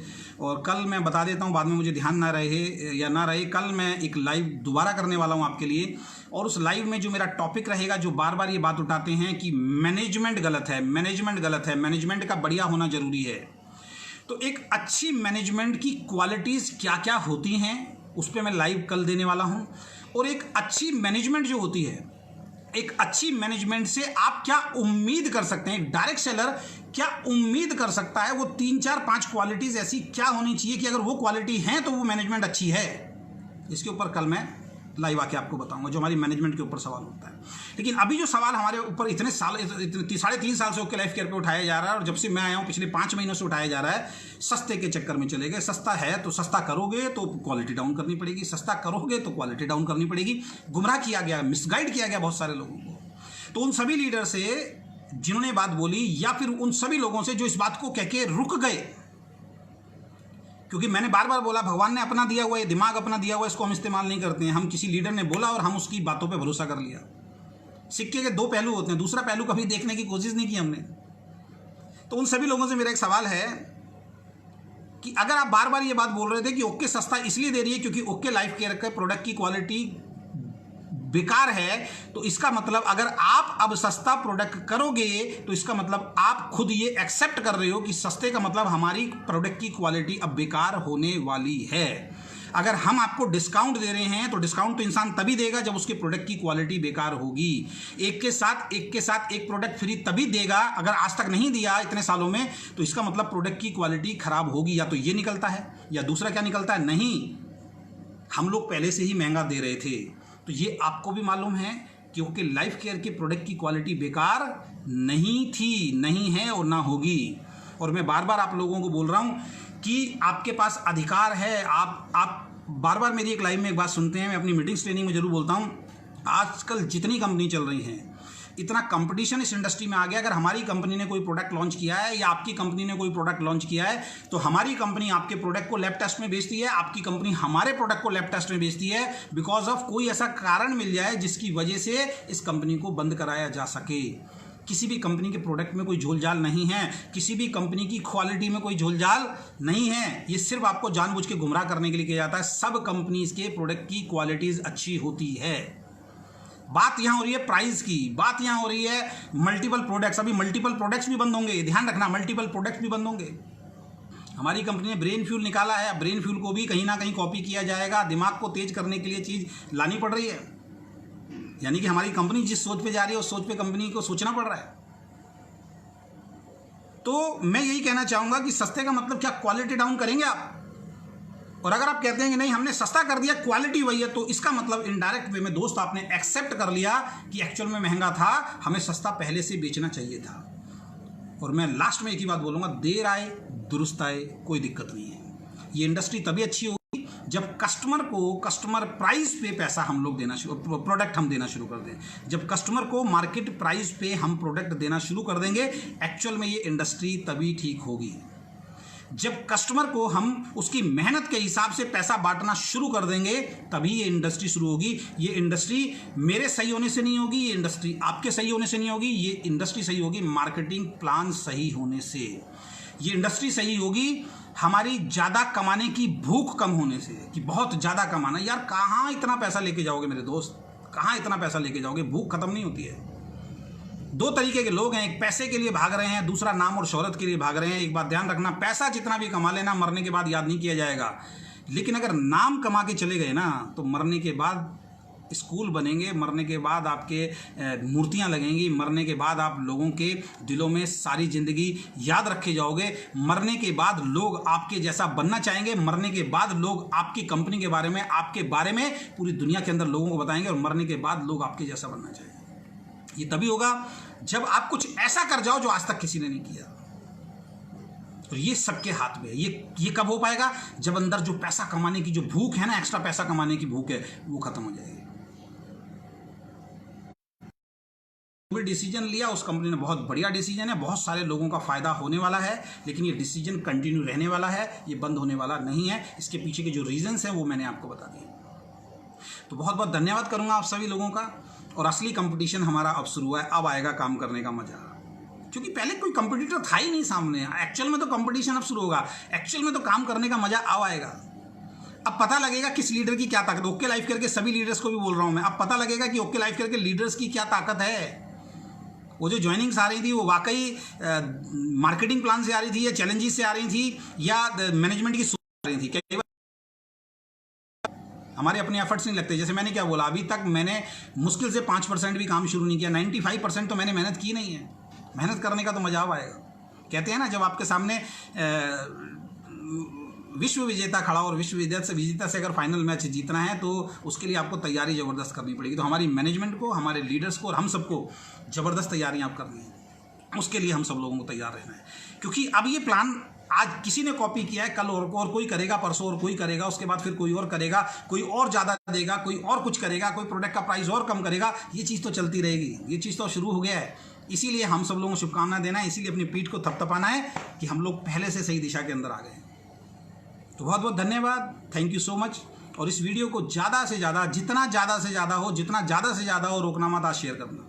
और कल मैं बता देता हूँ, बाद में मुझे ध्यान ना रहे, कल मैं एक लाइव दोबारा करने वाला हूँ आपके लिए। और उस लाइव में जो मेरा टॉपिक रहेगा, जो बार बार ये बात उठाते हैं कि मैनेजमेंट गलत है, मैनेजमेंट का बढ़िया होना जरूरी है। तो एक अच्छी मैनेजमेंट की क्वालिटीज़ क्या क्या होती हैं, उस पर मैं लाइव कल देने वाला हूँ। और एक अच्छी मैनेजमेंट जो होती है, एक अच्छी मैनेजमेंट से आप क्या उम्मीद कर सकते हैं, एक डायरेक्ट सेलर क्या उम्मीद कर सकता है, वो 3, 4, 5 क्वालिटीज ऐसी क्या होनी चाहिए कि अगर वो क्वालिटी है तो वो मैनेजमेंट अच्छी है। इसके ऊपर कल मैं लाइव आके आपको बताऊंगा, जो हमारी मैनेजमेंट के ऊपर सवाल होता है। लेकिन अभी जो सवाल हमारे ऊपर इतने 3.5 साल से ओके लाइफ केयर पे उठाया जा रहा है, और जब से मैं आया हूँ पिछले 5 महीनों से उठाया जा रहा है, सस्ते के चक्कर में चले गए। सस्ता है तो सस्ता करोगे तो क्वालिटी डाउन करनी पड़ेगी, सस्ता करोगे तो क्वालिटी डाउन करनी पड़ेगी। गुमराह किया गया, मिसगाइड किया गया बहुत सारे लोगों को। तो उन सभी लीडर से जिन्होंने बात बोली, या फिर उन सभी लोगों से जो इस बात को कह के रुक गए, क्योंकि मैंने बार बार बोला भगवान ने अपना दिया हुआ है, दिमाग अपना दिया हुआ है, इसको हम इस्तेमाल नहीं करते हैं। हम किसी लीडर ने बोला और हम उसकी बातों पे भरोसा कर लिया। सिक्के के 2 पहलू होते हैं, दूसरा पहलू कभी देखने की कोशिश नहीं की हमने। तो उन सभी लोगों से मेरा एक सवाल है कि अगर आप बार बार ये बात बोल रहे थे कि ओके सस्ता इसलिए दे रही है क्योंकि ओके लाइफ केयर के प्रोडक्ट की क्वालिटी बेकार है, तो इसका मतलब अगर आप अब सस्ता प्रोडक्ट करोगे तो इसका मतलब आप खुद ये एक्सेप्ट कर रहे हो कि सस्ते का मतलब हमारी प्रोडक्ट की क्वालिटी अब बेकार होने वाली है। अगर हम आपको डिस्काउंट दे रहे हैं तो डिस्काउंट तो इंसान तभी देगा जब उसके प्रोडक्ट की क्वालिटी बेकार होगी। एक के साथ एक प्रोडक्ट फ्री तभी देगा। अगर आज तक नहीं दिया इतने सालों में, तो इसका मतलब प्रोडक्ट की क्वालिटी खराब होगी। या तो ये निकलता है, या दूसरा क्या निकलता है, नहीं हम लोग पहले से ही महंगा दे रहे थे। तो ये आपको भी मालूम है क्योंकि लाइफ केयर के प्रोडक्ट की क्वालिटी बेकार नहीं थी, नहीं है और ना होगी। और मैं बार बार आप लोगों को बोल रहा हूं कि आपके पास अधिकार है। आप बार बार मेरी एक लाइव में एक बात सुनते हैं, मैं अपनी मीटिंग्स ट्रेनिंग में जरूर बोलता हूं, आजकल जितनी कंपनी चल रही हैं, इतना कंपटीशन इस इंडस्ट्री में आ गया। अगर हमारी कंपनी ने कोई प्रोडक्ट लॉन्च किया है या आपकी कंपनी ने कोई प्रोडक्ट लॉन्च किया है, तो हमारी कंपनी आपके प्रोडक्ट को लैब टेस्ट में बेचती है, आपकी कंपनी हमारे प्रोडक्ट को लैब टेस्ट में बेचती है, बिकॉज ऑफ कोई ऐसा कारण मिल जाए जिसकी वजह से इस कंपनी को बंद कराया जा सके। किसी भी कंपनी के प्रोडक्ट में कोई झोलझाल नहीं है, किसी भी कंपनी की क्वालिटी में कोई झोलझाल नहीं है। ये सिर्फ आपको जानबूझ के गुमराह करने के लिए किया जाता है। सब कंपनीज के प्रोडक्ट की क्वालिटीज अच्छी होती है। बात यहां हो रही है प्राइस की, बात यहां हो रही है मल्टीपल प्रोडक्ट्स। अभी मल्टीपल प्रोडक्ट्स भी बंद होंगे, ध्यान रखना, मल्टीपल प्रोडक्ट्स भी बंद होंगे। हमारी कंपनी ने ब्रेन फ्यूल निकाला है, ब्रेन फ्यूल को भी कहीं ना कहीं कॉपी किया जाएगा। दिमाग को तेज करने के लिए चीज़ लानी पड़ रही है। यानी कि हमारी कंपनी जिस सोच पे जा रही है उस सोच पे कंपनी को सोचना पड़ रहा है। तो मैं यही कहना चाहूँगा कि सस्ते का मतलब क्या क्वालिटी डाउन करेंगे आप? और अगर आप कहते हैं कि नहीं हमने सस्ता कर दिया, क्वालिटी वही है, तो इसका मतलब इनडायरेक्ट वे में दोस्त आपने एक्सेप्ट कर लिया कि एक्चुअल में महंगा था, हमें सस्ता पहले से बेचना चाहिए था। और मैं लास्ट में एक ही बात बोलूँगा, देर आए दुरुस्त आए, कोई दिक्कत नहीं है। ये इंडस्ट्री तभी अच्छी होगी जब कस्टमर को कस्टमर प्राइस पे पैसा हम लोग देना प्रोडक्ट हम देना शुरू कर दें। जब कस्टमर को मार्केट प्राइस पे हम प्रोडक्ट देना शुरू कर देंगे, एक्चुअल में ये इंडस्ट्री तभी ठीक होगी। जब कस्टमर को हम उसकी मेहनत के हिसाब से पैसा बांटना शुरू कर देंगे, तभी ये इंडस्ट्री शुरू होगी। ये इंडस्ट्री मेरे सही होने से नहीं होगी, ये इंडस्ट्री आपके सही होने से नहीं होगी, ये इंडस्ट्री सही होगी मार्केटिंग प्लान सही होने से। ये इंडस्ट्री सही होगी हमारी ज़्यादा कमाने की भूख कम होने से, कि बहुत ज़्यादा कमाना। यार कहाँ इतना पैसा लेके जाओगे मेरे दोस्त, कहाँ इतना पैसा लेके जाओगे? भूख खत्म नहीं होती है। दो तरीके के लोग हैं, एक पैसे के लिए भाग रहे हैं, दूसरा नाम और शोहरत के लिए भाग रहे हैं। एक बात ध्यान रखना, पैसा जितना भी कमा लेना मरने के बाद याद नहीं किया जाएगा, लेकिन अगर नाम कमा के चले गए ना तो मरने के बाद स्कूल बनेंगे, मरने के बाद आपके मूर्तियां लगेंगी, मरने के बाद आप लोगों के दिलों में सारी ज़िंदगी याद रखे जाओगे। मरने के बाद लोग आपके जैसा बनना चाहेंगे, मरने के बाद लोग आपकी कंपनी के बारे में, आपके बारे में पूरी दुनिया के अंदर लोगों को बताएंगे, और मरने के बाद लोग आपके जैसा बनना चाहेंगे। ये तभी होगा जब आप कुछ ऐसा कर जाओ जो आज तक किसी ने नहीं किया। और ये सबके हाथ में है। ये कब हो पाएगा? जब अंदर जो पैसा कमाने की जो भूख है ना, एक्स्ट्रा पैसा कमाने की भूख है, वो खत्म हो जाएगी। भी डिसीजन लिया उस कंपनी ने, बहुत बढ़िया डिसीजन है, बहुत सारे लोगों का फायदा होने वाला है, लेकिन ये डिसीजन कंटिन्यू रहने वाला है, ये बंद होने वाला नहीं है। इसके पीछे के जो रीजंस हैं वो मैंने आपको बता दिए। तो बहुत बहुत धन्यवाद करूंगा आप सभी लोगों का। और असली कंपटीशन हमारा अब शुरू हुआ है, अब आएगा काम करने का मजा, क्योंकि पहले कोई कंपटीटर था ही नहीं सामने। एक्चुअल में तो कंपटीशन अब शुरू होगा, एक्चुअल में तो काम करने का मजा अब आएगा। अब पता लगेगा किस लीडर की क्या ताकत। ओके लाइफ करके सभी लीडर्स को भी बोल रहा हूं मैं, अब पता लगेगा कि ओके लाइफ करके लीडर्स की क्या ताकत है। वो जो ज्वाइनिंग्स आ रही थी वो वाकई मार्केटिंग प्लान से आ रही थी, या चैलेंजेस से आ रही थी, या मैनेजमेंट की सोच आ रही थी। कई बार हमारे अपने एफर्ट्स नहीं लगते। जैसे मैंने क्या बोला, अभी तक मैंने मुश्किल से 5% भी काम शुरू नहीं किया, 95% तो मैंने मेहनत की नहीं है। मेहनत करने का तो मजा आएगा। कहते हैं ना, जब आपके सामने विश्व विजेता खड़ा और विश्व विजेता से अगर फाइनल मैच जीतना है तो उसके लिए आपको तैयारी ज़बरदस्त करनी पड़ेगी। तो हमारी मैनेजमेंट को, हमारे लीडर्स को और हम सबको ज़बरदस्त तैयारियां आप करनी है। उसके लिए हम सब लोगों को तैयार रहना है, क्योंकि अब ये प्लान आज किसी ने कॉपी किया है, कल और कोई करेगा, परसों और कोई करेगा, उसके बाद फिर कोई और करेगा, कोई और ज़्यादा देगा, कोई और कुछ करेगा, कोई प्रोडक्ट का प्राइस और कम करेगा। ये चीज़ तो चलती रहेगी, ये चीज़ तो शुरू हो गया है। इसीलिए हम सब लोगों को शुभकामनाएं देना है, इसीलिए अपनी पीठ को थपथपाना है कि हम लोग पहले से सही दिशा के अंदर आ गए। तो बहुत बहुत धन्यवाद, थैंक यू सो मच। और इस वीडियो को ज़्यादा से ज़्यादा, जितना ज़्यादा से ज़्यादा हो, जितना ज़्यादा से ज़्यादा हो, रोकना मत, आज शेयर करना।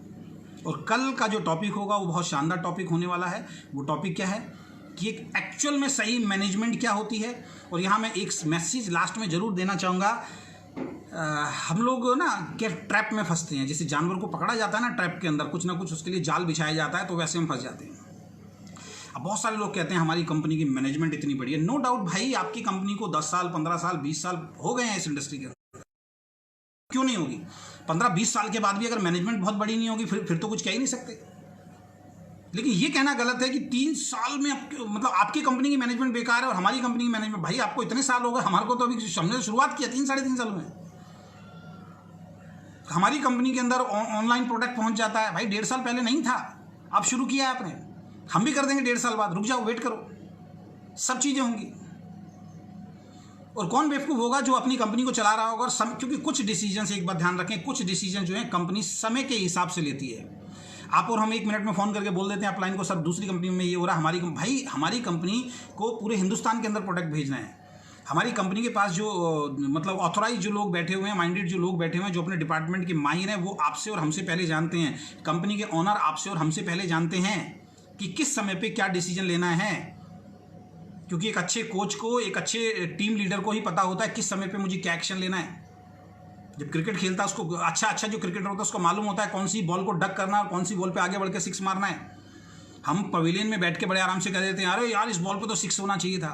और कल का जो टॉपिक होगा वो बहुत शानदार टॉपिक होने वाला है। वो टॉपिक क्या है कि एक एक्चुअल में सही मैनेजमेंट क्या होती है। और यहाँ मैं एक मैसेज लास्ट में ज़रूर देना चाहूँगा। हम लोग ना क्या ट्रैप में फंसते हैं, जैसे जानवर को पकड़ा जाता है ना ट्रैप के अंदर, कुछ ना कुछ उसके लिए जाल बिछाया जाता है, तो वैसे हम फंस जाते हैं। अब बहुत सारे लोग कहते हैं हमारी कंपनी की मैनेजमेंट इतनी बढ़िया। नो डाउट भाई, आपकी कंपनी को 10 साल 15 साल 20 साल हो गए हैं इस इंडस्ट्री के अंदर, क्यों नहीं होगी? 15-20 साल के बाद भी अगर मैनेजमेंट बहुत बड़ी नहीं होगी फिर तो कुछ कह ही नहीं सकते। लेकिन ये कहना गलत है कि 3 साल में मतलब आपकी कंपनी की मैनेजमेंट बेकार है और हमारी कंपनी की मैनेजमेंट। भाई आपको इतने साल हो गए, हमारे को तो अभी हमने शुरुआत किया 3-3.5 साल में। हमारी कंपनी के अंदर ऑनलाइन प्रोडक्ट पहुंच जाता है भाई, 1.5 साल पहले नहीं था, अब शुरू किया है आपने। हम भी कर देंगे 1.5 साल बाद, रुक जाओ, वेट करो, सब चीज़ें होंगी। और कौन बेवकूफ़ होगा जो अपनी कंपनी को चला रहा होगा। और क्योंकि कुछ डिसीजन, एक बात ध्यान रखें, कुछ डिसीजन जो है कंपनी समय के हिसाब से लेती है। आप और हम 1 मिनट में फ़ोन करके बोल देते हैं अपलाइन को, सर दूसरी कंपनी में ये हो रहा है। हमारी कंपनी को पूरे हिंदुस्तान के अंदर प्रोडक्ट भेजना है। हमारी कंपनी के पास जो मतलब ऑथोराइज जो लोग बैठे हुए हैं, माइंडेड जो लोग बैठे हुए हैं, जो अपने डिपार्टमेंट के माहिर हैं, वो आपसे और हमसे पहले जानते हैं। कंपनी के ऑनर आपसे और हमसे पहले जानते हैं कि किस समय पे क्या डिसीजन लेना है। क्योंकि एक अच्छे कोच को, एक अच्छे टीम लीडर को ही पता होता है किस समय पे मुझे क्या एक्शन लेना है। जब क्रिकेट खेलता है उसको अच्छा जो क्रिकेटर होता है उसको मालूम होता है कौन सी बॉल को डक करना है और कौन सी बॉल पे आगे बढ़ के 6 मारना है। हम पवेलियन में बैठ के बड़े आराम से कह देते हैं, अरे यार इस बॉल पे तो 6 होना चाहिए था।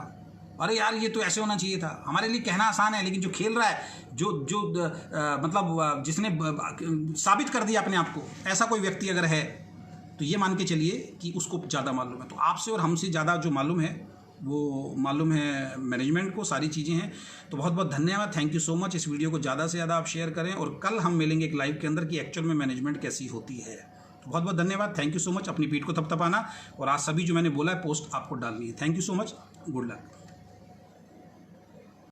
अरे यार ये तो ऐसे होना चाहिए था। हमारे लिए कहना आसान है, लेकिन जो खेल रहा है, जो मतलब जिसने साबित कर दिया अपने आप को, ऐसा कोई व्यक्ति अगर है तो ये मान के चलिए कि उसको ज़्यादा मालूम है। तो आपसे और हमसे ज़्यादा जो मालूम है वो मालूम है मैनेजमेंट को, सारी चीज़ें हैं। तो बहुत बहुत धन्यवाद, थैंक यू सो मच। इस वीडियो को ज़्यादा से ज़्यादा आप शेयर करें, और कल हम मिलेंगे एक लाइव के अंदर कि एक्चुअल में मैनेजमेंट कैसी होती है। तो बहुत बहुत धन्यवाद, थैंक यू सो मच। अपनी पीठ को थपथपाना, और आज सभी जो मैंने बोला है पोस्ट आपको डालनी है। Thank you so much, good luck.